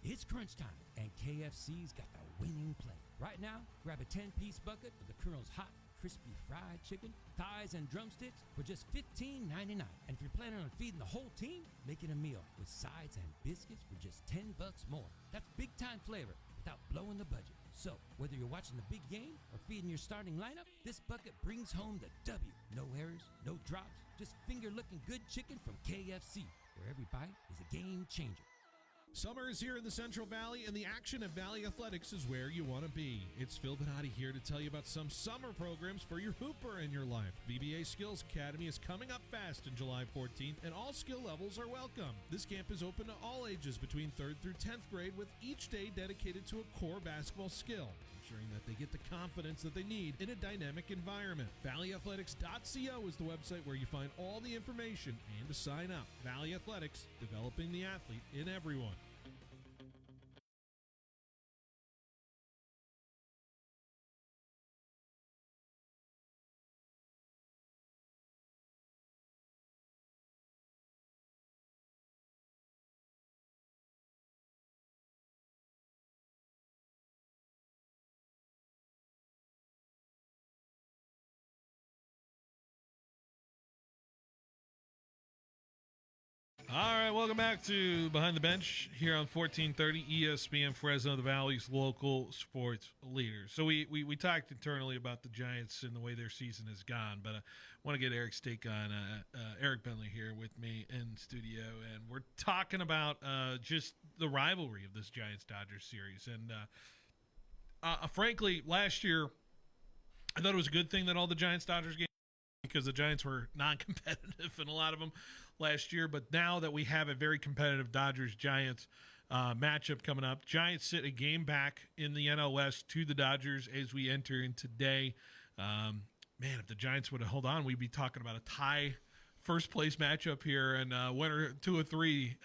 It's crunch time, and KFC's got the winning play. Right now, grab a 10-piece bucket of the Colonel's hot, crispy fried chicken, thighs, and drumsticks for just $15.99. And if you're planning on feeding the whole team, make it a meal with sides and biscuits for just $10 more. That's big-time flavor without blowing the budget. So, whether you're watching the big game or feeding your starting lineup, this bucket brings home the W. No errors, no drops, just finger-looking good chicken from KFC, where every bite is a game changer. Summer is here in the Central Valley, and the action at Valley Athletics is where you want to be. It's Phil Benotti here to tell you about some summer programs for your hooper in your life. VBA Skills Academy is coming up fast on July 14th, and all skill levels are welcome. This camp is open to all ages between 3rd through 10th grade, with each day dedicated to a core basketball skill, ensuring that they get the confidence that they need in a dynamic environment. ValleyAthletics.co is the website where you find all the information and to sign up. Valley Athletics, developing the athlete in everyone. All right, welcome back to Behind the Bench here on 1430 ESPN Fresno, the Valley's local sports leader. So we talked internally about the Giants and the way their season has gone, but I want to get Eric's take on Eric Bentley here with me in studio, and we're talking about just the rivalry of this Giants-Dodgers series. And frankly, last year, I thought it was a good thing that all the Giants-Dodgers games, because the Giants were non-competitive in a lot of them. last year. But now that we have a very competitive Dodgers-Giants matchup coming up, Giants sit a game back in the NL West to the Dodgers as we enter in today. Man, if the Giants would have held on, we'd be talking about a tie first place matchup here, and winner 2 or 3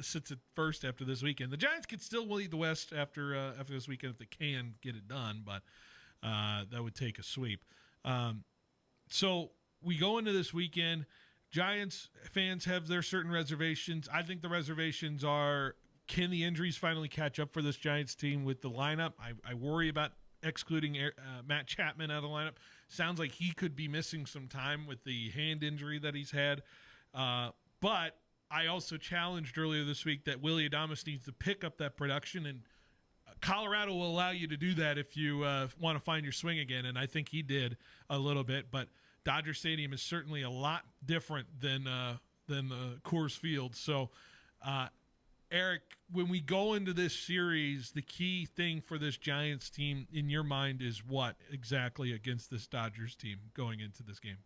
sits at first after this weekend. The Giants could still lead the West after this weekend if they can get it done, but that would take a sweep. So we go into this weekend. Giants fans have their certain reservations. I think the reservations are, can the injuries finally catch up for this Giants team with the lineup? I worry about excluding Matt Chapman out of the lineup. Sounds like he could be missing some time with the hand injury that he's had. But I also challenged earlier this week that Willy Adames needs to pick up that production, and Colorado will allow you to do that if you want to find your swing again, and I think he did a little bit. But Dodger Stadium is certainly a lot different than Coors Field. So, Eric, when we go into this series, the key thing for this Giants team in your mind is what exactly against this Dodgers team going into this game?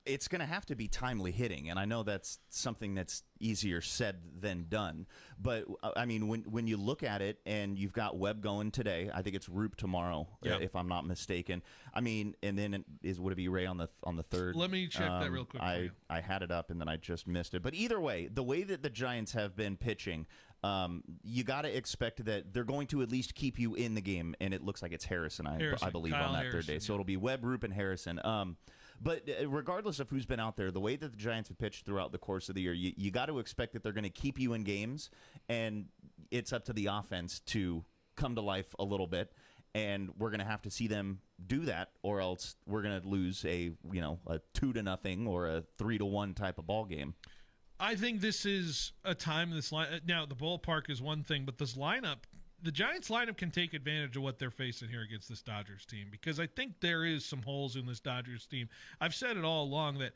It's going to have to be timely hitting, and I know that's something that's easier said than done. But, I mean, when you look at it and you've got Webb going today, I think it's Roop tomorrow, if I'm not mistaken. I mean, and then would it be Ray on the third? Let me check that real quick. I had it up, and then I just missed it. But either way, the way that the Giants have been pitching, you got to expect that they're going to at least keep you in the game, and it looks like it's Harrison, I believe, Kyle on that Harrison, third day. So it'll be Webb, Roop, and Harrison. But regardless of who's been out there, the way that the Giants have pitched throughout the course of the year, you got to expect that they're going to keep you in games, and it's up to the offense to come to life a little bit. And we're going to have to see them do that, or else we're going to lose a 2-0 or a 3-1 type of ball game. I think this is a time this line. Now the ballpark is one thing, but this lineup, the Giants lineup can take advantage of what they're facing here against this Dodgers team, because I think there is some holes in this Dodgers team. I've said it all along that,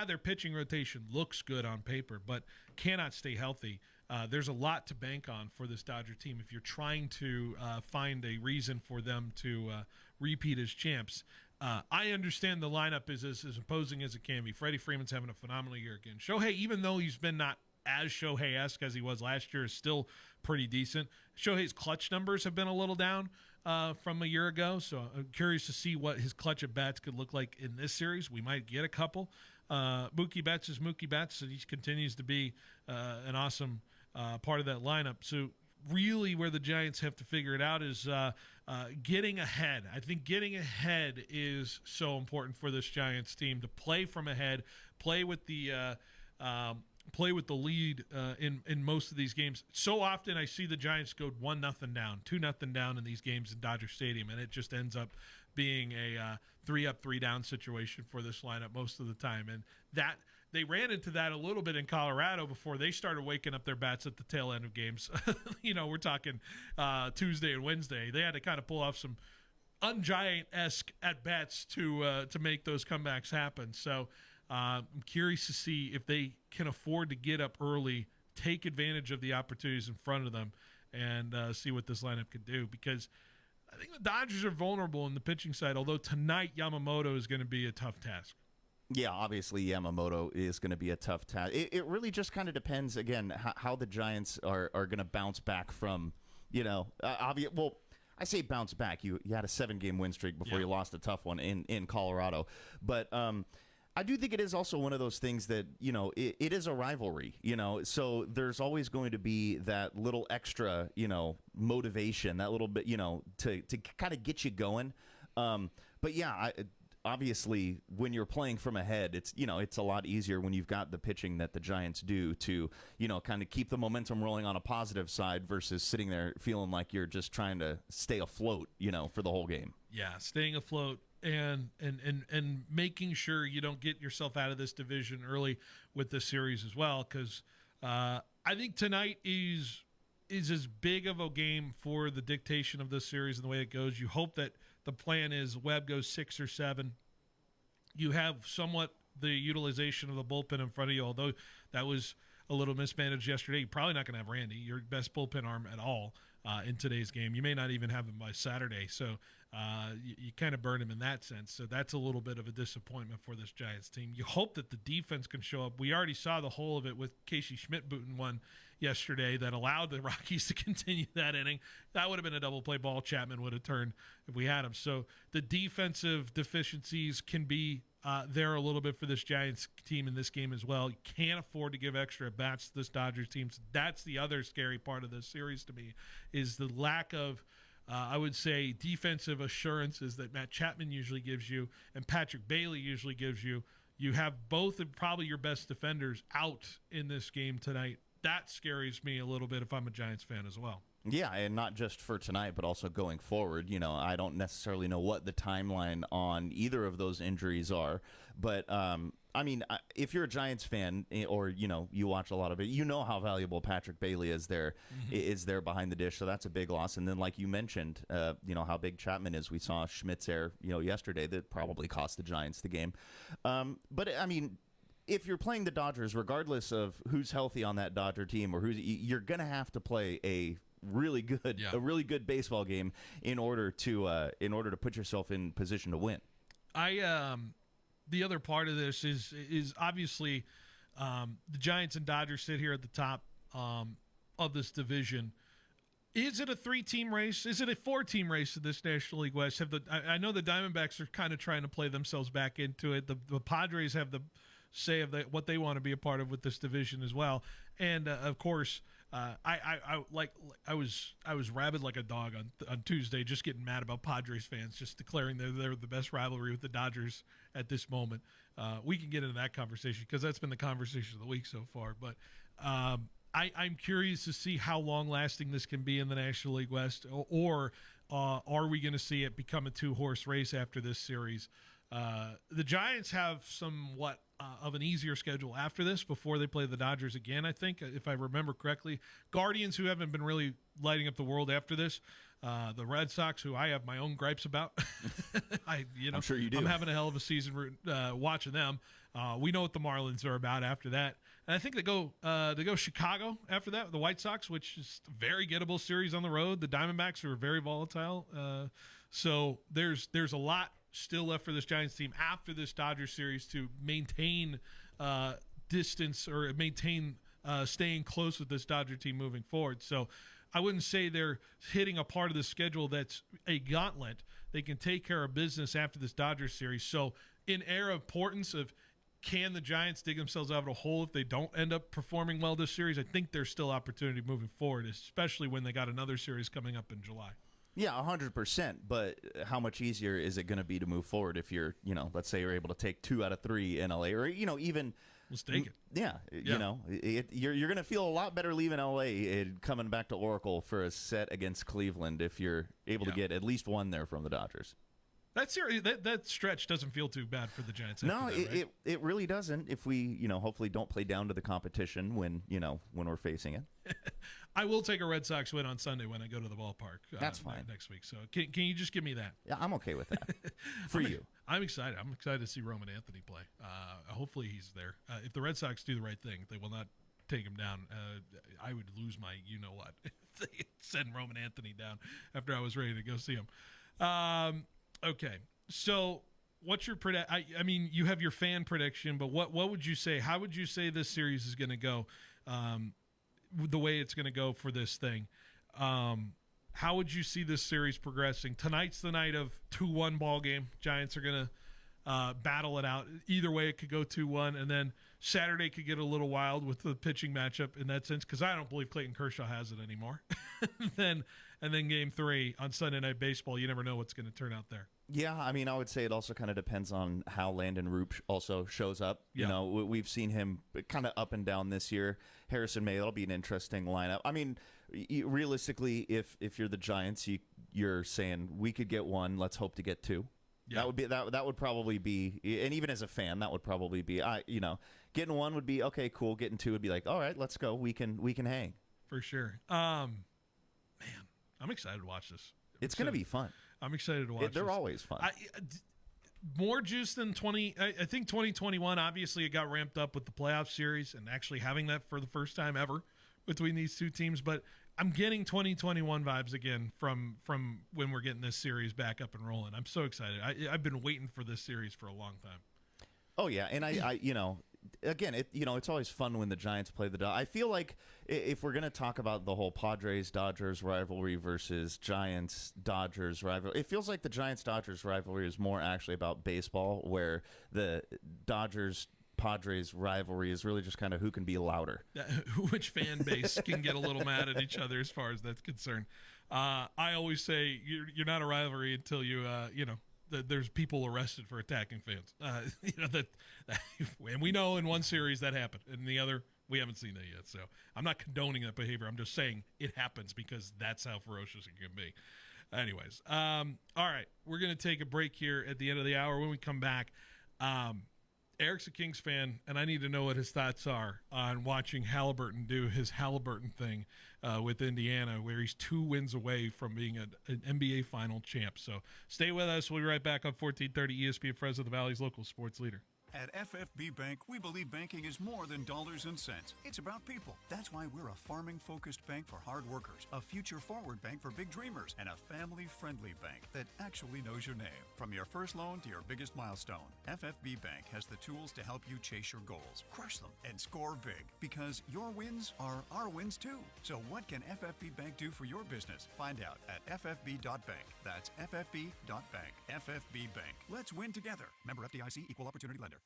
their pitching rotation looks good on paper, but cannot stay healthy. There's a lot to bank on for this Dodger team if you're trying to find a reason for them to repeat as champs. I understand the lineup is as imposing as it can be. Freddie Freeman's having a phenomenal year again. Shohei, even though he's been not as Shohei-esque as he was last year, is still pretty decent. Shohei's clutch numbers have been a little down from a year ago, so I'm curious to see what his clutch at bats could look like in this series. We might get a couple. Mookie Betts is Mookie Betts, and he continues to be an awesome part of that lineup. So really where the Giants have to figure it out is getting ahead. I think getting ahead is so important for this Giants team, to play from ahead, play with the lead in most of these games. So often I see the Giants go 1-0 down, 2-0 down in these games in Dodger Stadium, and it just ends up being a 3-up, 3-down situation for this lineup most of the time. And that they ran into that a little bit in Colorado before they started waking up their bats at the tail end of games. We're talking Tuesday and Wednesday. They had to kind of pull off some un-Giant-esque at-bats to make those comebacks happen. So I'm curious to see if they can afford to get up early, take advantage of the opportunities in front of them, and see what this lineup can do. Because I think the Dodgers are vulnerable in the pitching side, although tonight Yamamoto is going to be a tough task. Yeah, obviously Yamamoto is going to be a tough task. It really just kind of depends, again, how the Giants are going to bounce back from, well, I say bounce back. You had a 7-game win streak before you lost a tough one in Colorado. But I do think it is also one of those things that, it is a rivalry, so there's always going to be that little extra, motivation, that little bit, to kind of get you going. But yeah, obviously when you're playing from ahead, it's a lot easier when you've got the pitching that the Giants do to, kind of keep the momentum rolling on a positive side versus sitting there feeling like you're just trying to stay afloat, for the whole game. Yeah, staying afloat. And making sure you don't get yourself out of this division early with this series as well, because I think tonight is as big of a game for the dictation of this series and the way it goes. You hope that the plan is Webb goes 6 or 7. You have somewhat the utilization of the bullpen in front of you, although that was a little mismanaged yesterday. You're probably not going to have Randy, your best bullpen arm at all. in today's game. You may not even have him by Saturday, so you kind of burn him in that sense. So that's a little bit of a disappointment for this Giants team. You hope that the defense can show up. We already saw the whole of it with Casey Schmidt-Booten one yesterday that allowed the Rockies to continue that inning. That would have been a double play ball. Chapman would have turned if we had him. So the defensive deficiencies can be there a little bit for this Giants team in this game as well. You can't afford to give extra at-bats to this Dodgers team. So that's the other scary part of this series to me, is the lack of, I would say, defensive assurances that Matt Chapman usually gives you and Patrick Bailey usually gives you. You have both of probably your best defenders out in this game tonight. That scares me a little bit if I'm a Giants fan as well. Yeah, and not just for tonight, but also going forward. I don't necessarily know what the timeline on either of those injuries are. But, if you're a Giants fan or, you watch a lot of it, you know how valuable Patrick Bailey is there behind the dish. So that's a big loss. And then, like you mentioned, how big Chapman is. We saw Schmidt's error, yesterday that probably cost the Giants the game. If you're playing the Dodgers, regardless of who's healthy on that Dodger team or you're going to have to play a really good baseball game in order to put yourself in position to win. The other part of this is obviously the Giants and Dodgers sit here at the top of this division. Is it a 3-team race? Is it a 4-team race in this National League West? I know the Diamondbacks are kind of trying to play themselves back into it. The Padres have the say of what they want to be a part of with this division as well. And of course, I was rabid like a dog on Tuesday, just getting mad about Padres fans just declaring they're the best rivalry with the Dodgers at this moment. We can get into that conversation because that's been the conversation of the week so far. But I'm curious to see how long lasting this can be in the National League West, or are we going to see it become a 2-horse race after this series? The Giants have somewhat of an easier schedule after this before they play the Dodgers again, I think, if I remember correctly. Guardians, who haven't been really lighting up the world after this. The Red Sox, who I have my own gripes about. I'm sure you do. I'm having a hell of a season watching them. We know what the Marlins are about after that. And I think they go Chicago after that, the White Sox, which is a very gettable series on the road. The Diamondbacks are very volatile. So there's a lot still left for this Giants team after this Dodgers series to maintain distance or maintain staying close with this Dodger team moving forward. So I wouldn't say they're hitting a part of the schedule that's a gauntlet. They can take care of business after this Dodgers series. So in era of importance of, can the Giants dig themselves out of a hole if they don't end up performing well this series? I think there's still opportunity moving forward, especially when they got another series coming up in July. Yeah, 100%. But how much easier is it going to be to move forward if you're, let's say you're able to take 2 out of 3 in LA, or even let's take it. Yeah, you're going to feel a lot better leaving LA and coming back to Oracle for a set against Cleveland if you're able to get at least one there from the Dodgers. That stretch doesn't feel too bad for the Giants. No, right? it really doesn't. If we, hopefully don't play down to the competition when we're facing it. I will take a Red Sox win on Sunday when I go to the ballpark. That's fine. Next week. So can you just give me that? Yeah, I'm okay with that. You. I'm excited. I'm excited to see Roman Anthony play. Hopefully he's there. If the Red Sox do the right thing, they will not take him down. I would lose my you-know-what if they send Roman Anthony down after I was ready to go see him. Okay, so what's your I mean, you have your fan prediction, but what would you say? How would you say this series is going to go? The way it's going to go for this thing. How would you see this series progressing? Tonight's the night of 2-1 ball game. Giants are going to battle it out. Either way, it could go 2-1, and then Saturday could get a little wild with the pitching matchup in that sense, because I don't believe Clayton Kershaw has it anymore. and then Game 3 on Sunday Night Baseball. You never know what's going to turn out there. Yeah, I mean, I would say it also kind of depends on how Landon Roop also shows up. Yeah. We've seen him kind of up and down this year. Harrison May, that'll be an interesting lineup. I mean, realistically, if you're the Giants, you're saying we could get 1. Let's hope to get 2. Yeah. That would probably be, and even as a fan, that would probably be, getting 1 would be okay, cool. Getting 2 would be like, all right, let's go. We can hang for sure. Man, I'm excited to watch this. It's going to be fun. I'm excited to watch. They're always fun. More juice than 20. I think 2021. Obviously, it got ramped up with the playoff series and actually having that for the first time ever between these two teams. But I'm getting 2021 vibes again from when we're getting this series back up and rolling. I'm so excited. I've been waiting for this series for a long time. Oh yeah, and I again, it's always fun when the Giants play the Dodgers. I feel like if we're going to talk about the whole Padres-Dodgers rivalry versus Giants-Dodgers rivalry, it feels like the Giants-Dodgers rivalry is more actually about baseball, where the Dodgers-Padres rivalry is really just kind of who can be louder. Which fan base can get a little mad at each other as far as that's concerned. I always say you're not a rivalry until there's people arrested for attacking fans. And we know in one series that happened, and the other we haven't seen that yet. So I'm not condoning that behavior. I'm just saying it happens because that's how ferocious it can be. Anyways, all right, we're gonna take a break here at the end of the hour. When we come back, Eric's a Kings fan, and I need to know what his thoughts are on watching Halliburton do his Halliburton thing with Indiana, where he's 2 wins away from being an NBA final champ. So stay with us. We'll be right back on 1430 ESPN Fresno, the Valley's local sports leader. At FFB Bank, we believe banking is more than dollars and cents. It's about people. That's why we're a farming-focused bank for hard workers, a future-forward bank for big dreamers, and a family-friendly bank that actually knows your name. From your first loan to your biggest milestone, FFB Bank has the tools to help you chase your goals, crush them, and score big. Because your wins are our wins too. So what can FFB Bank do for your business? Find out at ffb.bank. That's ffb.bank. FFB Bank. Let's win together. Member FDIC, Equal Opportunity Lender.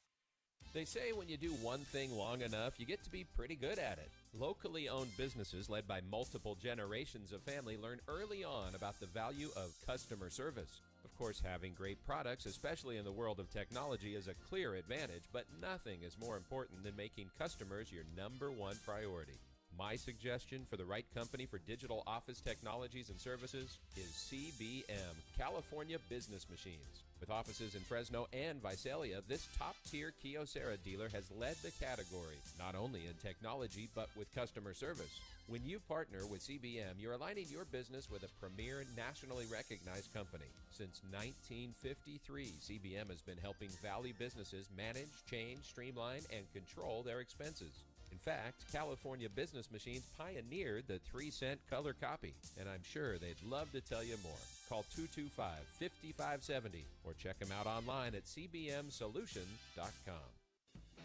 They say when you do one thing long enough, you get to be pretty good at it. Locally owned businesses led by multiple generations of family learn early on about the value of customer service. Of course, having great products, especially in the world of technology, is a clear advantage, but nothing is more important than making customers your #1 priority. My suggestion for the right company for digital office technologies and services is CBM, California Business Machines. With offices in Fresno and Visalia, this top-tier Kyocera dealer has led the category, not only in technology, but with customer service. When you partner with CBM, you're aligning your business with a premier, nationally recognized company. Since 1953, CBM has been helping Valley businesses manage, change, streamline, and control their expenses. In fact, California Business Machines pioneered the 3-cent color copy, and I'm sure they'd love to tell you more. Call 225-5570 or check them out online at cbmsolution.com.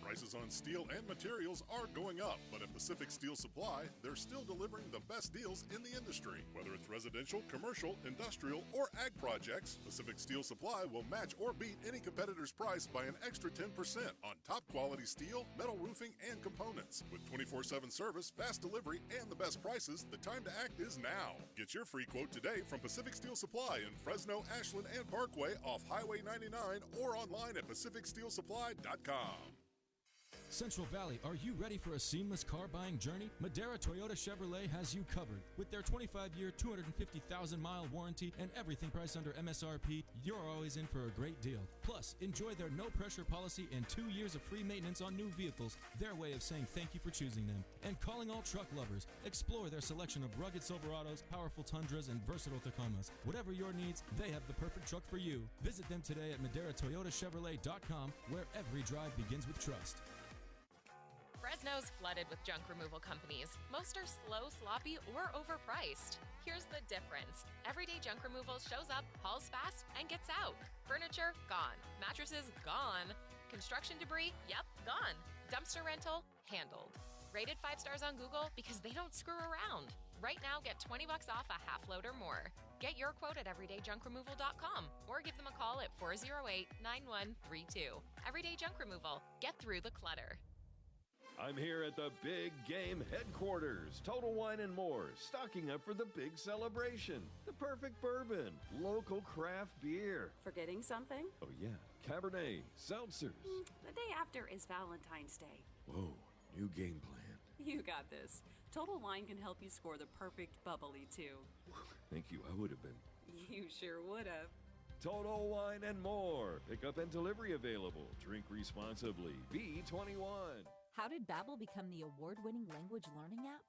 Prices on steel and materials are going up, but at Pacific Steel Supply, they're still delivering the best deals in the industry. Whether it's residential, commercial, industrial, or ag projects, Pacific Steel Supply will match or beat any competitor's price by an extra 10% on top quality steel, metal roofing, and components. With 24/7 service, fast delivery, and the best prices, the time to act is now. Get your free quote today from Pacific Steel Supply in Fresno, Ashland, and Parkway off Highway 99 or online at pacificsteelsupply.com. Central Valley, are you ready for a seamless car buying journey? Madera Toyota Chevrolet has you covered. With their 25-year, 250,000-mile warranty and everything priced under MSRP, you're always in for a great deal. Plus, enjoy their no-pressure policy and 2 years of free maintenance on new vehicles, their way of saying thank you for choosing them. And calling all truck lovers, explore their selection of rugged Silverados, powerful Tundras, and versatile Tacomas. Whatever your needs, they have the perfect truck for you. Visit them today at MaderaToyotaChevrolet.com, where every drive begins with trust. Fresno's flooded with junk removal companies. Most are slow, sloppy, or overpriced. Here's the difference. Everyday Junk Removal shows up, hauls fast, and gets out. Furniture, gone. Mattresses, gone. Construction debris, yep, gone. Dumpster rental, handled. Rated 5 stars on Google because they don't screw around. Right now, get $20 off a half load or more. Get your quote at everydayjunkremoval.com or give them a call at 408-9132. Everyday Junk Removal. Get through the clutter. I'm here at the Big Game Headquarters, Total Wine & More, stocking up for the big celebration. The perfect bourbon, local craft beer. Forgetting something? Oh yeah, Cabernet, seltzers. The day after is Valentine's Day. Whoa, new game plan. You got this. Total Wine can help you score the perfect bubbly, too. Thank you, I would have been. You sure would have. Total Wine & More, pickup and delivery available. Drink responsibly. Be 21. How did Babbel become the award-winning language learning app?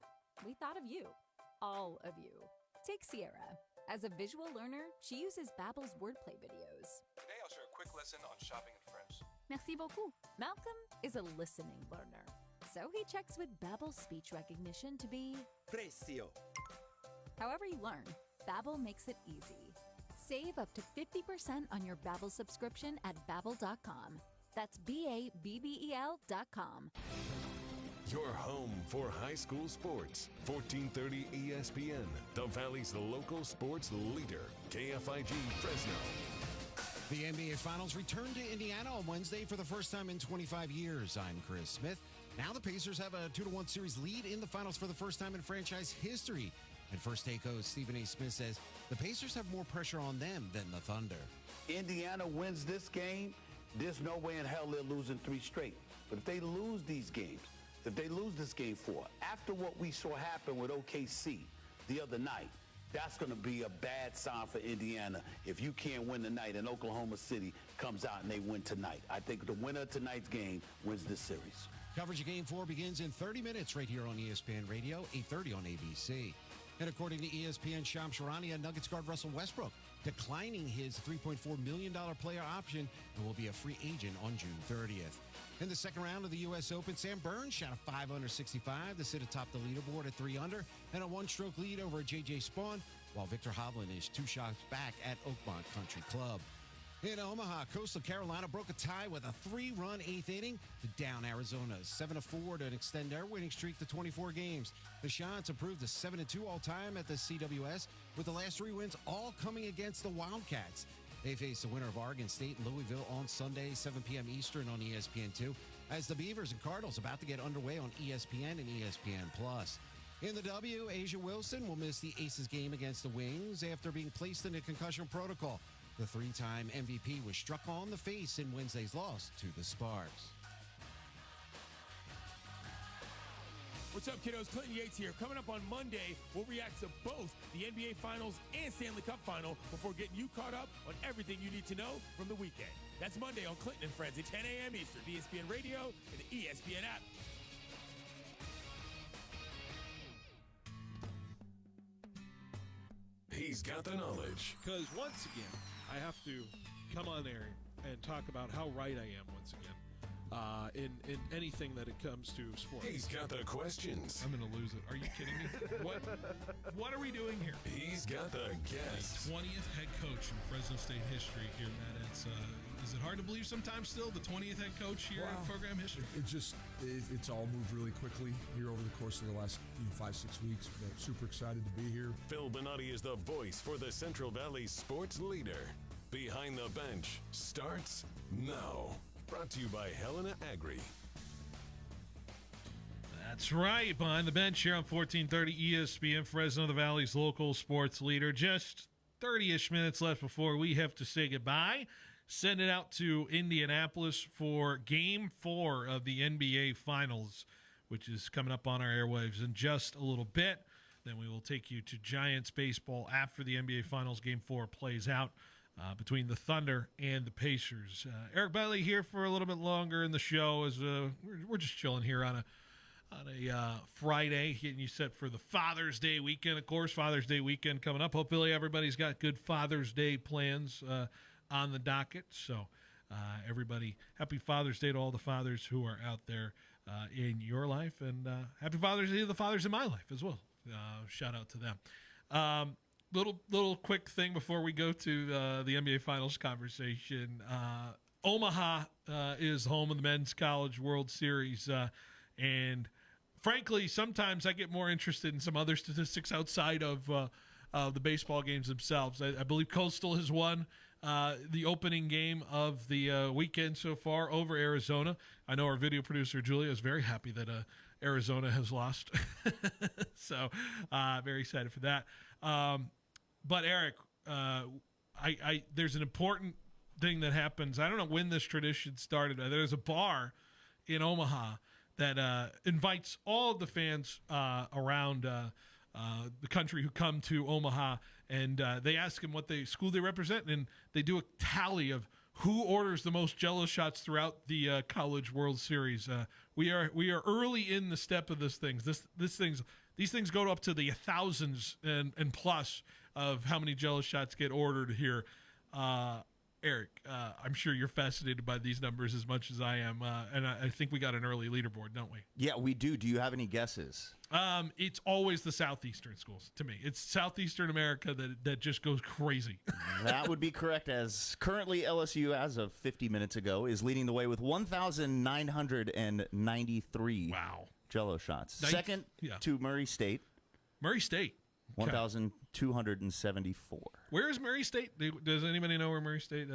We thought of you. All of you. Take Sierra. As a visual learner, she uses Babbel's wordplay videos. Today I'll share a quick lesson on shopping in French. Merci beaucoup. Malcolm is a listening learner. So he checks with Babbel's speech recognition to be Precio. However you learn, Babbel makes it easy. Save up to 50% on your Babbel subscription at Babbel.com. That's BABBEL.com. Your home for high school sports. 1430 ESPN, the Valley's local sports leader. KFIG Fresno. The NBA Finals return to Indiana on Wednesday for the first time in 25 years. I'm Chris Smith. Now the Pacers have a 2-1 series lead in the Finals for the first time in franchise history. And First Take host Stephen A. Smith says the Pacers have more pressure on them than the Thunder. Indiana wins this game, there's no way in hell they're losing 3 straight. But if they lose these games, if they lose this game 4, after what we saw happen with OKC the other night, that's going to be a bad sign for Indiana if you can't win tonight and Oklahoma City comes out and they win tonight. I think the winner of tonight's game wins this series. Coverage of Game 4 begins in 30 minutes right here on ESPN Radio, 8:30 on ABC. And according to ESPN Shams Charania, Nuggets guard Russell Westbrook declining his $3.4 million player option and will be a free agent on June 30th. In the second round of the U.S. Open, Sam Burns shot a 5 under 65 to sit atop the leaderboard at 3 under and a 1-stroke lead over J.J. Spawn, while Victor Hovland is 2 shots back at Oakmont Country Club. In Omaha, Coastal Carolina broke a tie with a 3-run 8th inning to down Arizona 7-4 to extend their winning streak to 24 games. The Shots improved to 7-2 all-time at the CWS, with the last 3 wins all coming against the Wildcats. They face the winner of Oregon State and Louisville on Sunday, 7 p.m. Eastern on ESPN2, as the Beavers and Cardinals about to get underway on ESPN and ESPN+. In the W, Asia Wilson will miss the Aces game against the Wings after being placed in a concussion protocol. The 3-time MVP was struck on the face in Wednesday's loss to the Sparks. What's up, kiddos? Clinton Yates here. Coming up on Monday, we'll react to both the NBA Finals and Stanley Cup Final before getting you caught up on everything you need to know from the weekend. That's Monday on Clinton and Friends at 10 a.m. Eastern, ESPN Radio, and the ESPN app. He's got the knowledge. Because once again, I have to come on there and talk about how right I am once again in anything that it comes to sports. He's got the questions. I'm going to lose it. Are you kidding me? What are we doing here? He's got the guests. 20th head coach in Fresno State history here, Matt. Is it hard to believe sometimes still the 20th head coach here in program history? It's all moved really quickly here over the course of the last 5-6 weeks. But super excited to be here. Phil Benotti is the voice for the Central Valley sports leader. Behind the Bench starts now. Brought to you by Helena Agri. That's right. Behind the Bench here on 1430 ESPN Fresno, the Valley's local sports leader. Just 30-ish minutes left before we have to say goodbye. Send it out to Indianapolis for Game 4 of the NBA Finals, which is coming up on our airwaves in just a little bit. Then we will take you to Giants baseball after the NBA Finals Game 4 plays out between the Thunder and the Pacers. Eric Bailey here for a little bit longer in the show as we're just chilling here on a Friday, getting you set for the Father's Day weekend. Of course, Father's Day weekend coming up. Hopefully everybody's got good Father's Day plans on the docket. So everybody, happy Father's Day to all the fathers who are out there in your life, and happy Father's Day to the fathers in my life as well. Shout out to them. Little quick thing before we go to the NBA Finals conversation. Omaha is home of the Men's College World Series, and frankly, sometimes I get more interested in some other statistics outside of the baseball games themselves. I believe Coastal has won the opening game of the weekend so far over Arizona. I know our video producer, Julia, is very happy that Arizona has lost. So very excited for that. But, Eric, there's an important thing that happens. I don't know when this tradition started. There's a bar in Omaha that invites all of the fans around the country who come to Omaha, and they ask them what school they represent, and they do a tally of who orders the most Jello shots throughout the College World Series. We are early in the step of this thing. These things go up to the thousands and plus of how many Jello shots get ordered here. Eric, I'm sure you're fascinated by these numbers as much as I am, and I think we got an early leaderboard, don't we? Yeah, we do. Do you have any guesses? It's always the Southeastern schools to me. It's Southeastern America that just goes crazy. That would be correct, as currently LSU, as of 50 minutes ago, is leading the way with 1,993 Jell-O shots. Second to Murray State. Murray State. 1,274. Where is Murray State? Does anybody know where Murray State?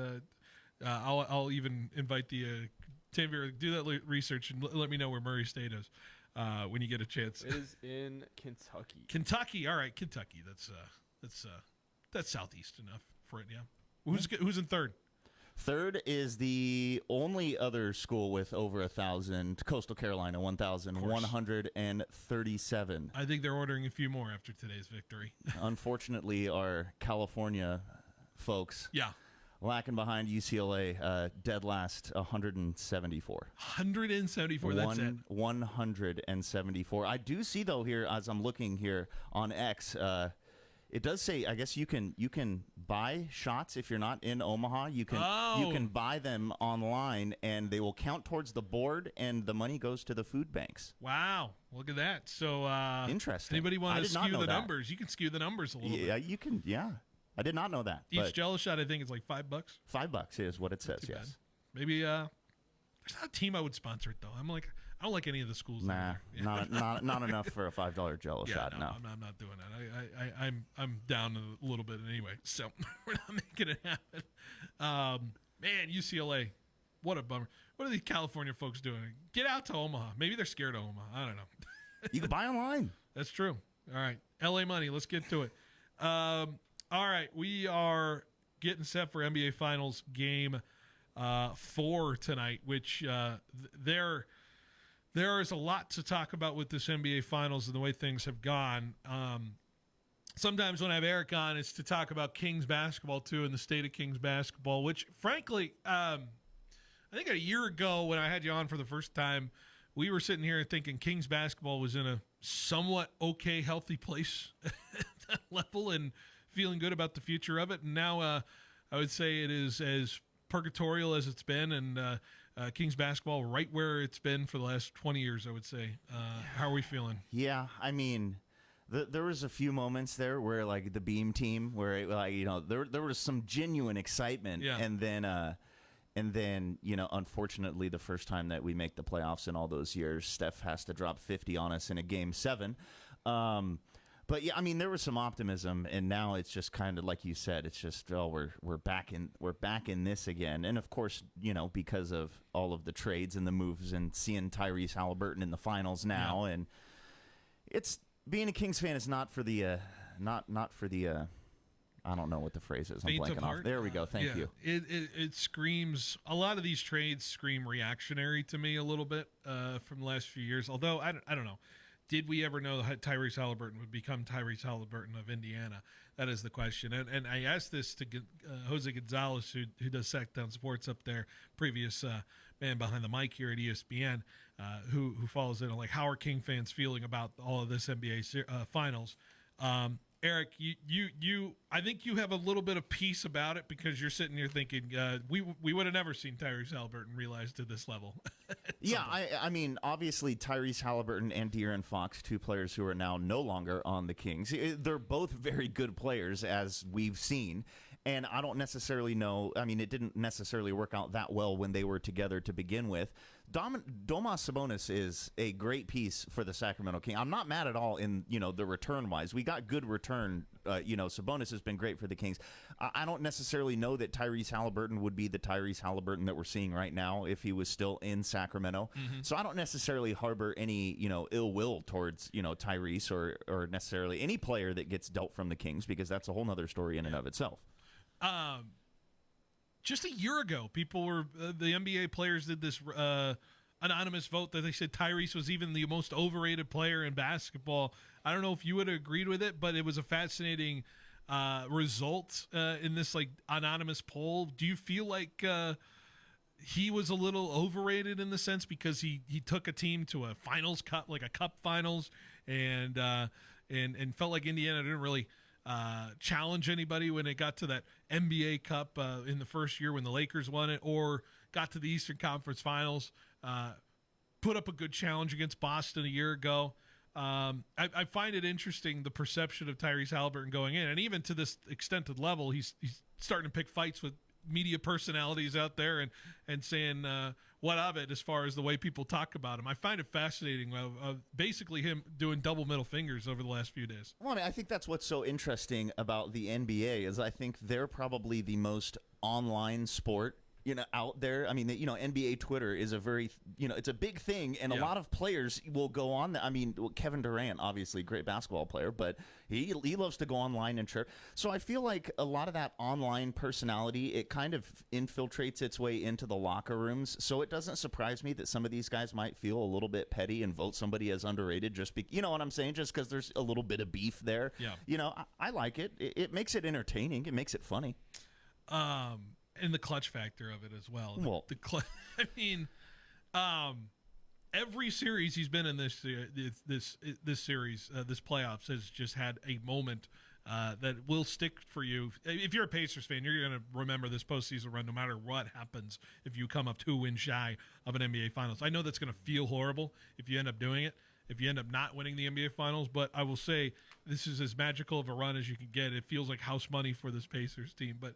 I'll even invite the Tanvir, do that research and let me know where Murray State is when you get a chance. It is in Kentucky. Kentucky. All right, Kentucky. That's southeast enough for it. Yeah. Who's in third? Third is the only other school with over 1,000, Coastal Carolina, 1,137. I think they're ordering a few more after today's victory. Unfortunately, our California folks, lacking behind UCLA, dead last, 174. 174. That's it. 174. I do see though here as I'm looking here on X. It does say, I guess you can buy shots if you're not in Omaha. You can buy them online, and they will count towards the board, and the money goes to the food banks. Wow, look at that! So interesting. Anybody want to skew the numbers? You can skew the numbers a little bit. Yeah, you can. Yeah, I did not know that. Each Jell-O shot, I think, is like $5. $5 is what it says. Yes. Bad. Maybe there's not a team I would sponsor it though. I don't like any of the schools. Nah, not enough for a $5 Jell-O shot. No, I'm not doing that. I'm down a little bit anyway, so we're not making it happen. Man, UCLA, what a bummer. What are these California folks doing? Get out to Omaha. Maybe they're scared of Omaha. I don't know. You can buy online. That's true. All right, LA money. Let's get to it. All right, we are getting set for NBA Finals Game 4 tonight, which there is a lot to talk about with this NBA Finals and the way things have gone. Sometimes when I have Eric on, it's to talk about Kings basketball, too, and the state of Kings basketball, which, frankly, I think a year ago when I had you on for the first time, we were sitting here thinking Kings basketball was in a somewhat okay, healthy place at that level and feeling good about the future of it. And now I would say it is as purgatorial as it's been, and Kings basketball right where it's been for the last 20 years, I would say. How are we feeling? Yeah, I mean, there was a few moments there where, like, the Beam team, where, there was some genuine excitement, and then, unfortunately, the first time that we make the playoffs in all those years, Steph has to drop 50 on us in a Game 7. But yeah, I mean, there was some optimism, and now it's just kind of like you said. It's just, we're back in this again, and of course, because of all of the trades and the moves, and seeing Tyrese Halliburton in the finals now, and it's being a Kings fan is not for the not for the I don't know what the phrase is. I'm blanking off. There we go. Thank you. It screams. A lot of these trades scream reactionary to me a little bit from the last few years. Although I don't know. Did we ever know that Tyrese Halliburton would become Tyrese Halliburton of Indiana? That is the question. And I asked this to Jose Gonzalez, who does Sacktown Sports up there, previous man behind the mic here at ESPN, who follows in on, like, how are King fans feeling about all of this NBA finals? Eric, you I think you have a little bit of peace about it because you're sitting here thinking we would have never seen Tyrese Halliburton realized to this level. Yeah, I mean, obviously Tyrese Halliburton and De'Aaron Fox, two players who are now no longer on the Kings. They're both very good players, as we've seen. And I don't necessarily know. I mean, it didn't necessarily work out that well when they were together to begin with. Domas Sabonis is a great piece for the Sacramento Kings. I'm not mad at all in the return wise. We got good return. Sabonis has been great for the Kings. I don't necessarily know that Tyrese Halliburton would be the Tyrese Halliburton that we're seeing right now if he was still in Sacramento. Mm-hmm. So I don't necessarily harbor any ill will towards Tyrese or necessarily any player that gets dealt from the Kings, because that's a whole nother story in and of itself. Just a year ago, people were the NBA players did this anonymous vote that they said Tyrese was even the most overrated player in basketball. I don't know if you would have agreed with it, but it was a fascinating result in this anonymous poll. Do you feel like he was a little overrated in the sense because he took a team to a finals cup, like a cup finals, and felt like Indiana didn't really challenge anybody when it got to that NBA Cup in the first year when the Lakers won it, or got to the Eastern Conference Finals, put up a good challenge against Boston a year ago. I find it interesting, the perception of Tyrese Haliburton going in, and even to this extended level, he's starting to pick fights with media personalities out there and saying what of it as far as the way people talk about him. I find it fascinating of basically him doing double middle fingers over the last few days. Well, I mean, I think that's what's so interesting about the NBA is I think they're probably the most online sport out there. I mean, NBA Twitter is a very, it's a big thing, and a lot of players will go on. I mean, Kevin Durant, obviously, great basketball player, but he loves to go online and chirp. So I feel like a lot of that online personality, it kind of infiltrates its way into the locker rooms. So it doesn't surprise me that some of these guys might feel a little bit petty and vote somebody as underrated just you know what I'm saying? Just because there's a little bit of beef there. Yeah. I like it. It makes it entertaining. It makes it funny. And the clutch factor of it as well. I mean, every series he's been in this series, this playoffs, has just had a moment that will stick for you. If you're a Pacers fan, you're going to remember this postseason run no matter what happens if you come up 2 wins shy of an NBA Finals. I know that's going to feel horrible if you end up doing it, if you end up not winning the NBA Finals, but I will say this is as magical of a run as you can get. It feels like house money for this Pacers team. But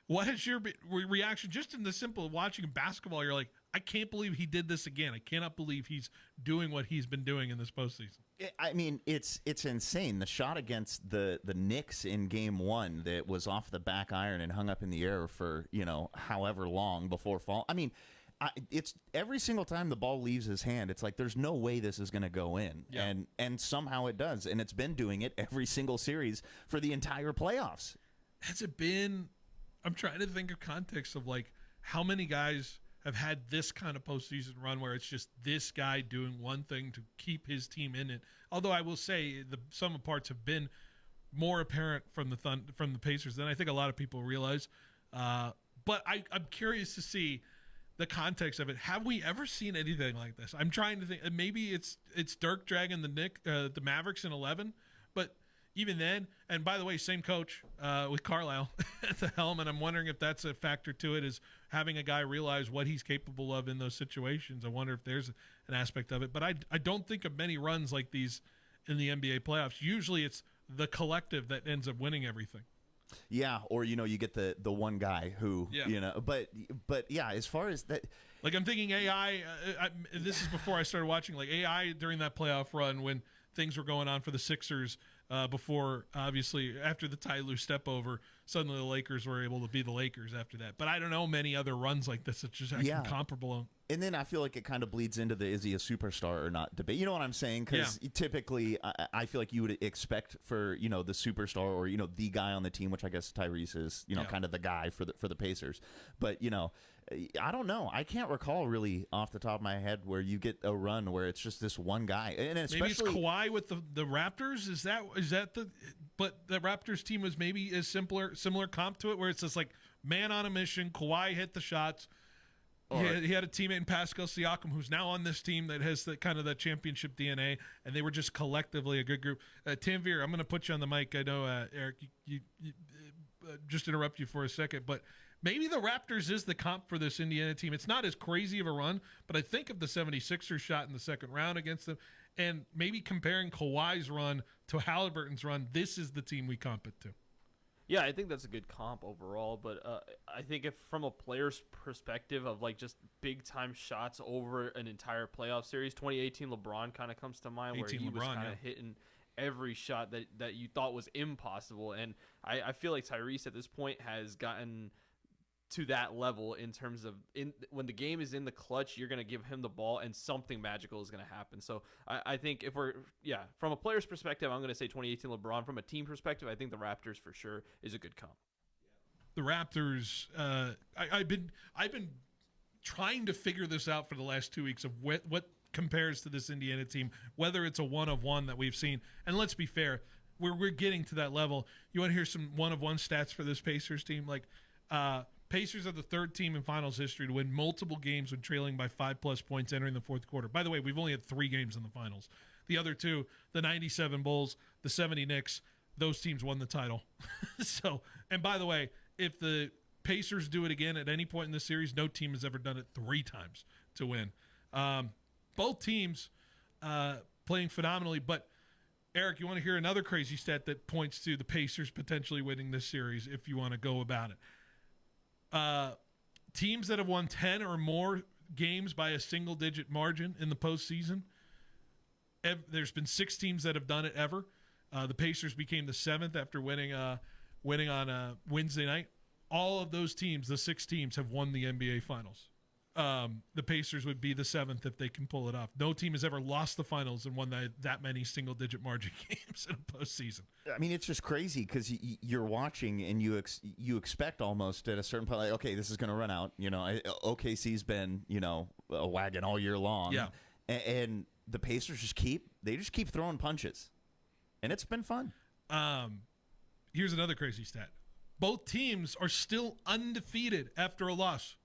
what is your reaction just in the simple of watching basketball? You're like, I can't believe he did this again. I cannot believe he's doing what he's been doing in this postseason. I mean, it's insane. The shot against the Knicks in Game 1 that was off the back iron and hung up in the air for, however long before fall. I mean, it's every single time the ball leaves his hand, it's like there's no way this is going to go in. Yeah. And somehow it does. And it's been doing it every single series for the entire playoffs. Has it been – I'm trying to think of context of, like, how many guys have had this kind of postseason run where it's just this guy doing one thing to keep his team in it. Although I will say the sum of parts have been more apparent from the Pacers than I think a lot of people realize. But I'm curious to see the context of it. Have we ever seen anything like this? I'm trying to think. Maybe it's Dirk dragging the Mavericks in 11, but – even then, and by the way, same coach with Carlisle at the helm, and I'm wondering if that's a factor to it, is having a guy realize what he's capable of in those situations. I wonder if there's an aspect of it. But I don't think of many runs like these in the NBA playoffs. Usually it's the collective that ends up winning everything. Yeah, or, you get the one guy who, but yeah, as far as that. Like I'm thinking AI, this is before I started watching, like AI during that playoff run when things were going on for the Sixers, before, obviously, after the Ty Lue step over, suddenly the Lakers were able to be the Lakers after that. But I don't know many other runs like this that's just comparable. And then I feel like it kind of bleeds into the is he a superstar or not debate. You know what I'm saying? Because typically I feel like you would expect for, the superstar or, the guy on the team, which I guess Tyrese is, kind of the guy for the Pacers. But, I don't know. I can't recall really off the top of my head where you get a run where it's just this one guy, and especially maybe it's Kawhi with the Raptors. Is that the? But the Raptors team was maybe a similar comp to it, where it's just like man on a mission. Kawhi hit the shots. He had a teammate in Pascal Siakam who's now on this team that has the kind of that championship DNA, and they were just collectively a good group. Tanvir, I'm going to put you on the mic. I know Eric, you just interrupt you for a second, but. Maybe the Raptors is the comp for this Indiana team. It's not as crazy of a run, but I think of the 76ers shot in the second round against them, and maybe comparing Kawhi's run to Halliburton's run, this is the team we comp it to. Yeah, I think that's a good comp overall, but I think if from a player's perspective of like just big-time shots over an entire playoff series, 2018 LeBron kind of comes to mind where he was kind of hitting every shot that you thought was impossible, and I feel like Tyrese at this point has gotten – to that level in terms of when the game is in the clutch, you're going to give him the ball and something magical is going to happen. So I think if we're, from a player's perspective, I'm going to say 2018 LeBron. From a team perspective, I think the Raptors for sure is a good comp. The Raptors, I've been trying to figure this out for the last 2 weeks of what compares to this Indiana team, whether it's a one-of-one that we've seen. And let's be fair, we're getting to that level. You want to hear some one-of-one stats for this Pacers team? Like, Pacers are the third team in finals history to win multiple games when trailing by 5+ points entering the fourth quarter. By the way, we've only had 3 games in the finals. The other two, the 97 Bulls, the 70 Knicks, those teams won the title. So, and by the way, if the Pacers do it again at any point in the series, no team has ever done it 3 times to win. Both teams playing phenomenally. But, Eric, you want to hear another crazy stat that points to the Pacers potentially winning this series if you want to go about it. Teams that have won 10 or more games by a single-digit margin in the postseason, there's been 6 teams that have done it ever. The Pacers became the 7th after winning on Wednesday night. All of those teams, the 6 teams, have won the NBA Finals. The Pacers would be the 7th if they can pull it off. No team has ever lost the finals and won that many single-digit margin games in a postseason. I mean, it's just crazy because you're watching and you expect almost at a certain point, like, okay, this is going to run out. OKC's been, a wagon all year long. Yeah. And the Pacers just keep throwing punches. And it's been fun. Here's another crazy stat. Both teams are still undefeated after a loss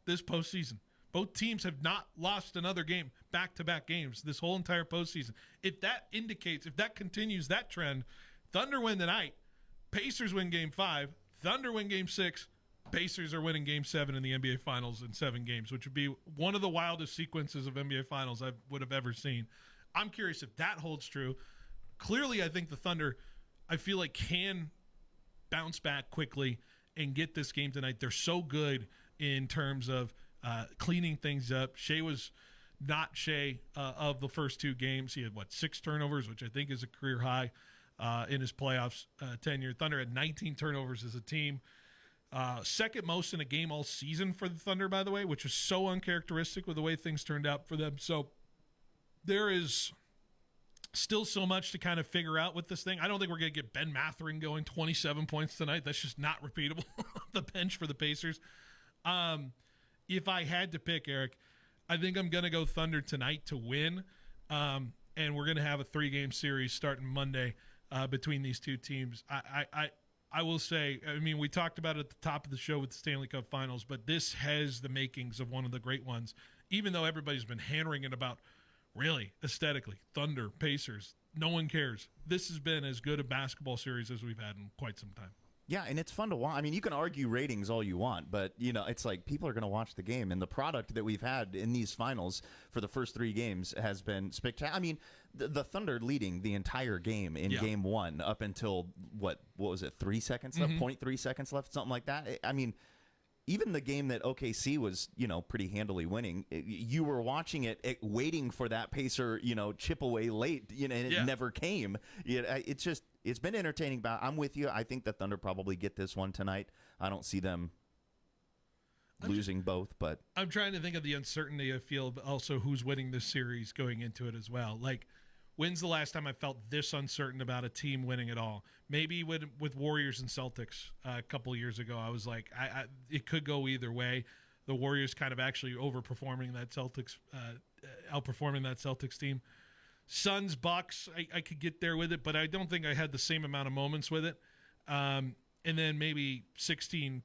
this postseason. Both teams have not lost another game, back-to-back games, this whole entire postseason. If that continues that trend, Thunder win tonight, Pacers win Game 5, Thunder win Game 6, Pacers are winning Game 7 in the NBA Finals in 7 games, which would be one of the wildest sequences of NBA Finals I would have ever seen. I'm curious if that holds true. Clearly, I think the Thunder, I feel like, can bounce back quickly and get this game tonight. They're so good in terms of cleaning things up. Shea was not Shea of the first 2 games. He had, 6 turnovers, which I think is a career high in his playoffs tenure. Thunder had 19 turnovers as a team. Second most in a game all season for the Thunder, by the way, which was so uncharacteristic with the way things turned out for them. So there is still so much to kind of figure out with this thing. I don't think we're going to get Ben Mathurin going 27 points tonight. That's just not repeatable. The bench for the Pacers. If I had to pick, Eric, I think I'm going to go Thunder tonight to win. And we're going to have a 3-game series starting Monday between these 2 teams. I will say, I mean, we talked about it at the top of the show with the Stanley Cup Finals, but this has the makings of one of the great ones, even though everybody's been hammering it about, really, aesthetically, Thunder, Pacers, no one cares. This has been as good a basketball series as we've had in quite some time. Yeah, and it's fun to watch. I mean, you can argue ratings all you want, but, it's like people are going to watch the game. And the product that we've had in these finals for the first 3 games has been spectacular. I mean, the Thunder leading the entire game in Game 1 up until, what was it, 3 seconds left, 0.3 seconds left, something like that. I mean, even the game that OKC was, pretty handily winning, you were watching it waiting for that Pacer, chip away late, and it never came. It's been entertaining. But I'm with you. I think the Thunder probably get this one tonight. I don't see them losing both, but I'm trying to think of the uncertainty I feel, but also who's winning this series going into it as well. Like, when's the last time I felt this uncertain about a team winning it all? Maybe with Warriors and Celtics a couple of years ago. I was like, it could go either way. The Warriors kind of actually outperforming that Celtics team. Suns, Bucks, I could get there with it, but I don't think I had the same amount of moments with it. And then maybe 16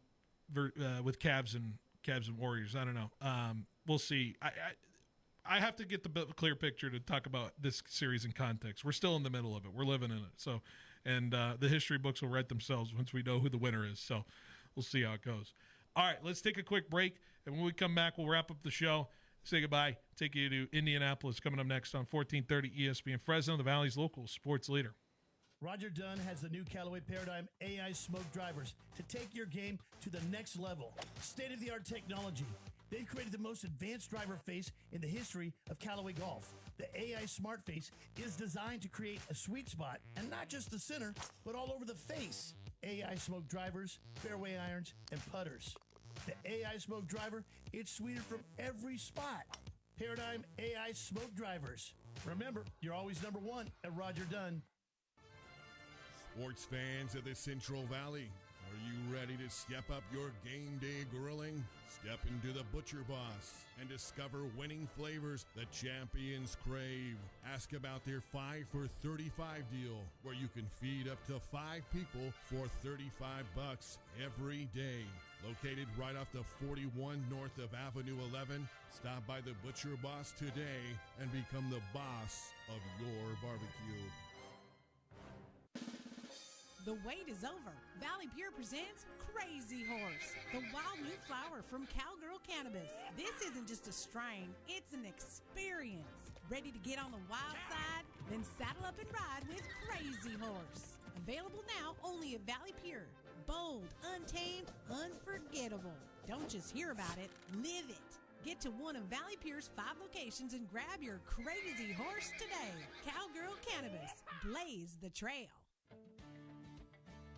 with Cavs and Warriors. I don't know. We'll see. I have to get the clear picture to talk about this series in context. We're still in the middle of it. We're living in it. So, and the history books will write themselves once we know who the winner is. So we'll see how it goes. All right, let's take a quick break. And when we come back, we'll wrap up the show. Say goodbye. Take you to Indianapolis coming up next on 1430 ESPN Fresno, the Valley's local sports leader. Roger Dunn has the new Callaway Paradigm AI smoke drivers to take your game to the next level. State-of-the-art technology. They've created the most advanced driver face in the history of Callaway Golf. The AI Smart Face is designed to create a sweet spot, and not just the center, but all over the face. AI smoke drivers, fairway irons, and putters. The AI smoke driver, it's sweeter from every spot. Paradigm AI smoke drivers. Remember, you're always number 1 at Roger Dunn. Sports fans of the Central Valley, are you ready to step up your game day grilling? Step into the Butcher Boss and discover winning flavors the champions crave. Ask about their 5 for $35 deal, where you can feed up to 5 people for $35 every day. Located right off the 41 north of Avenue 11, stop by the Butcher Boss today and become the boss of your barbecue. The wait is over. Valley Pure presents Crazy Horse, the wild new flower from Cowgirl Cannabis. This isn't just a strain, it's an experience. Ready to get on the wild side? Then saddle up and ride with Crazy Horse. Available now only at Valley Pure. Bold, untamed, unforgettable. Don't just hear about it, live it. Get to one of Valley Pure's 5 locations and grab your Crazy Horse today. Cowgirl Cannabis, blaze the trail.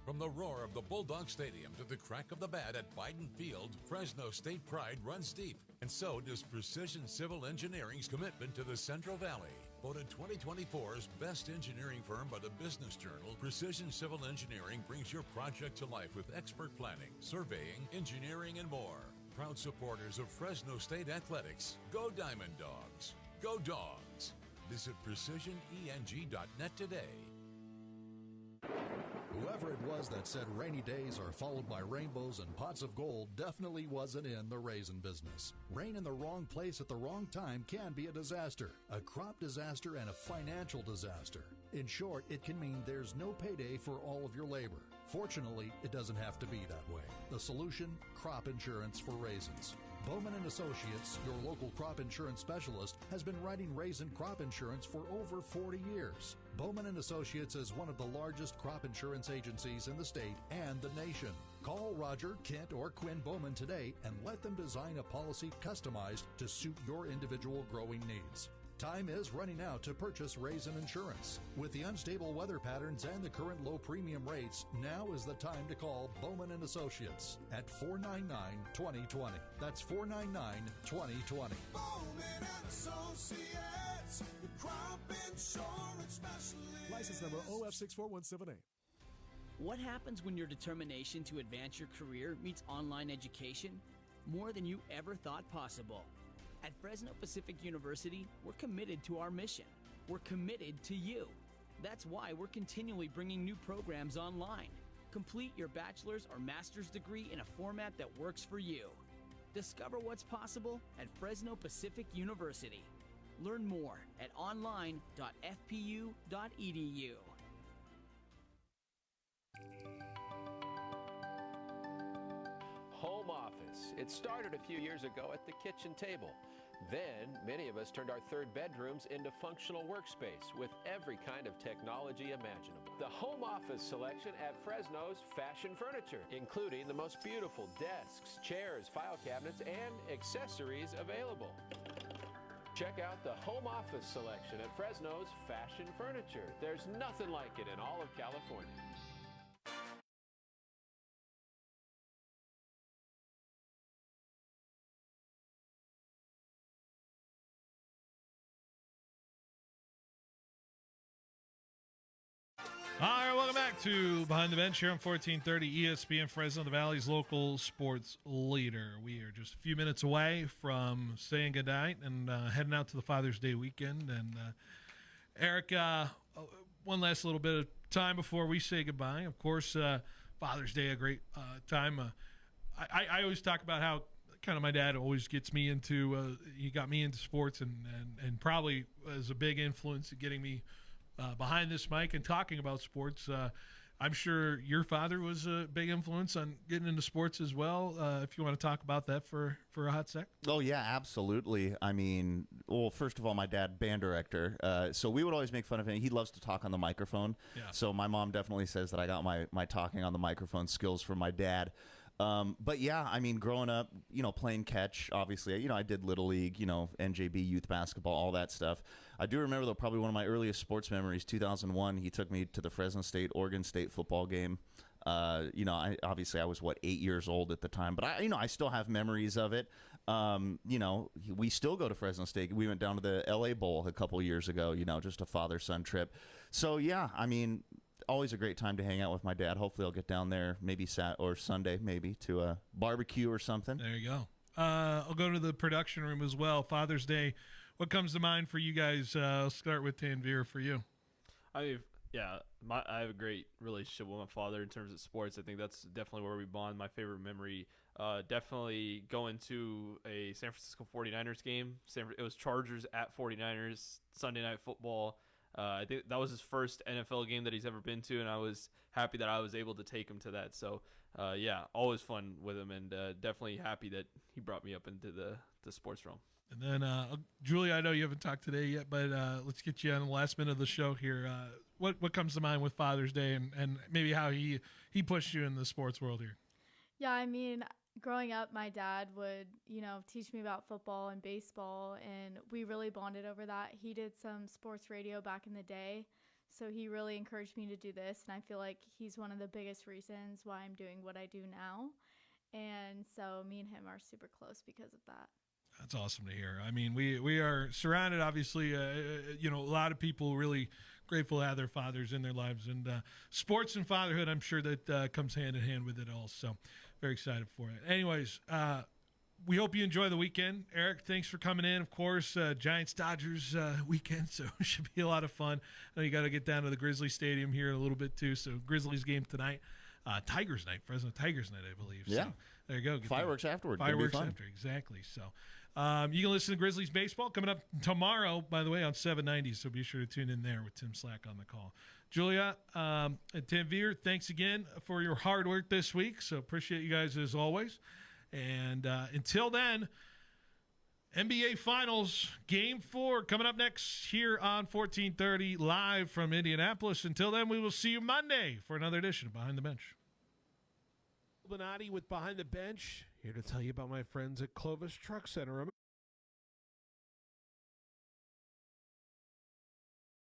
From the roar of the Bulldog Stadium to the crack of the bat at Biden Field, Fresno State pride runs deep. And so does Precision Civil Engineering's commitment to the Central Valley. Voted 2024's best engineering firm by the Business Journal, Precision Civil Engineering brings your project to life with expert planning, surveying, engineering, and more. Proud supporters of Fresno State Athletics. Go Diamond Dogs. Go Dogs. Visit precisioneng.net today. Whoever it was that said rainy days are followed by rainbows and pots of gold definitely wasn't in the raisin business. Rain in the wrong place at the wrong time can be a disaster, a crop disaster and a financial disaster. In short, it can mean there's no payday for all of your labor. Fortunately, it doesn't have to be that way. The solution? Crop insurance for raisins. Bowman & Associates, your local crop insurance specialist, has been writing raisin crop insurance for over 40 years. Bowman & Associates is one of the largest crop insurance agencies in the state and the nation. Call Roger, Kent, or Quinn Bowman today and let them design a policy customized to suit your individual growing needs. Time is running out to purchase raisin insurance. With the unstable weather patterns and the current low premium rates, now is the time to call Bowman & Associates at 499-2020. That's 499-2020. Bowman & Associates, the crop insurance specialist. License number OF64178. What happens when your determination to advance your career meets online education? More than you ever thought possible. At Fresno Pacific University, we're committed to our mission. We're committed to you. That's why we're continually bringing new programs online. Complete your bachelor's or master's degree in a format that works for you. Discover what's possible at Fresno Pacific University. Learn more at online.fpu.edu. Home office. It started a few years ago at the kitchen table. Then, many of us turned our third bedrooms into functional workspace with every kind of technology imaginable. The home office selection at Fresno's Fashion Furniture, including the most beautiful desks, chairs, file cabinets, and accessories available. Check out the home office selection at Fresno's Fashion Furniture. There's nothing like it in all of California. All right, welcome back to Behind the Bench here on 1430 ESPN Fresno, the Valley's local sports leader. We are just a few minutes away from saying goodnight and heading out to the Father's Day weekend. And Eric, one last little bit of time before we say goodbye. Of course, Father's Day, a great time. I always talk about how kind of my dad always gets me into, he got me into sports and probably was a big influence in getting me behind this mic and talking about sports. I'm sure your father was a big influence on getting into sports as well. If you want to talk about that for a hot sec. Oh, yeah, absolutely. I mean, well, first of all, my dad, band director. So we would always make fun of him. He loves to talk on the microphone. Yeah. So my mom definitely says that I got my talking on the microphone skills from my dad. But yeah, I mean, growing up, playing catch, obviously, I did Little League, NJB youth basketball, all that stuff. I do remember, though, probably one of my earliest sports memories, 2001, he took me to the Fresno State-Oregon State football game. I was 8 years old at the time, but I still have memories of it. We still go to Fresno State. We went down to the LA Bowl a couple years ago, just a father-son trip. So yeah, I mean, always a great time to hang out with my dad. Hopefully I'll get down there maybe or Sunday maybe to a barbecue or something. There you go. I'll go to the production room as well. Father's Day, what comes to mind for you guys? I'll start with Tanvir for you. I have a great relationship with my father in terms of sports. I think that's definitely where we bond. My favorite memory, definitely going to a San Francisco 49ers game. It was Chargers at 49ers, Sunday Night Football. I think that was his first NFL game that he's ever been to, and I was happy that I was able to take him to that. So, yeah, always fun with him, and definitely happy that he brought me up into the sports realm. And then, Julia, I know you haven't talked today yet, but let's get you on the last minute of the show here. What comes to mind with Father's Day and maybe how he pushed you in the sports world here? Yeah, I mean, growing up, my dad would, teach me about football and baseball, and we really bonded over that. He did some sports radio back in the day, so he really encouraged me to do this, and I feel like he's one of the biggest reasons why I'm doing what I do now. And so me and him are super close because of that. That's awesome to hear. I mean, we are surrounded, obviously, a lot of people really grateful to have their fathers in their lives. And sports and fatherhood, I'm sure that comes hand in hand with it all. So very excited for it. Anyways, we hope you enjoy the weekend. Eric, thanks for coming in. Of course, Giants-Dodgers weekend, so it should be a lot of fun. I know you got to get down to the Grizzlies Stadium here in a little bit, too. So Grizzlies game tonight. Tigers night, Fresno Tigers night, I believe. Yeah. So there you go. Get Fireworks afterward. Fireworks after, exactly. So you can listen to Grizzlies baseball coming up tomorrow, by the way, on 790. So be sure to tune in there with Tim Slack on the call. Julia and Tim Veer, thanks again for your hard work this week. So appreciate you guys as always. And until then, NBA Finals Game 4 coming up next here on 1430 live from Indianapolis. Until then, we will see you Monday for another edition of Behind the Bench. Phil Benotti with Behind the Bench, here to tell you about my friends at Clovis Truck Center.